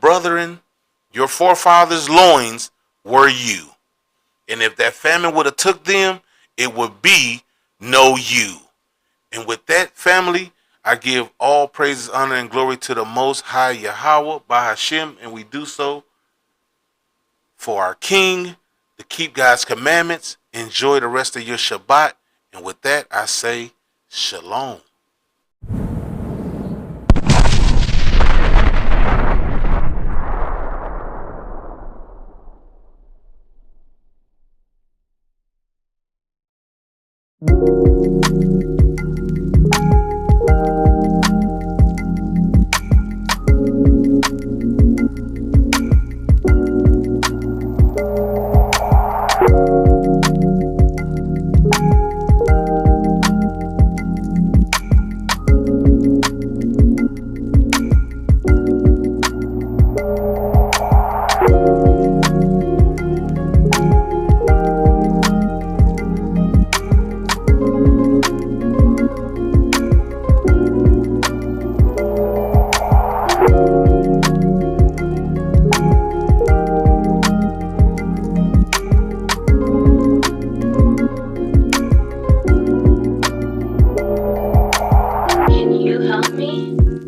S2: brethren, your forefathers' loins, were you. And if that famine would have took them, it would be no you. And with that, family, I give all praises, honor, and glory to the Most High Yahweh, Bahashim, and we do so for our King, to keep God's commandments. Enjoy the rest of your Shabbat. And with that, I say, Shalom.
S3: you help me?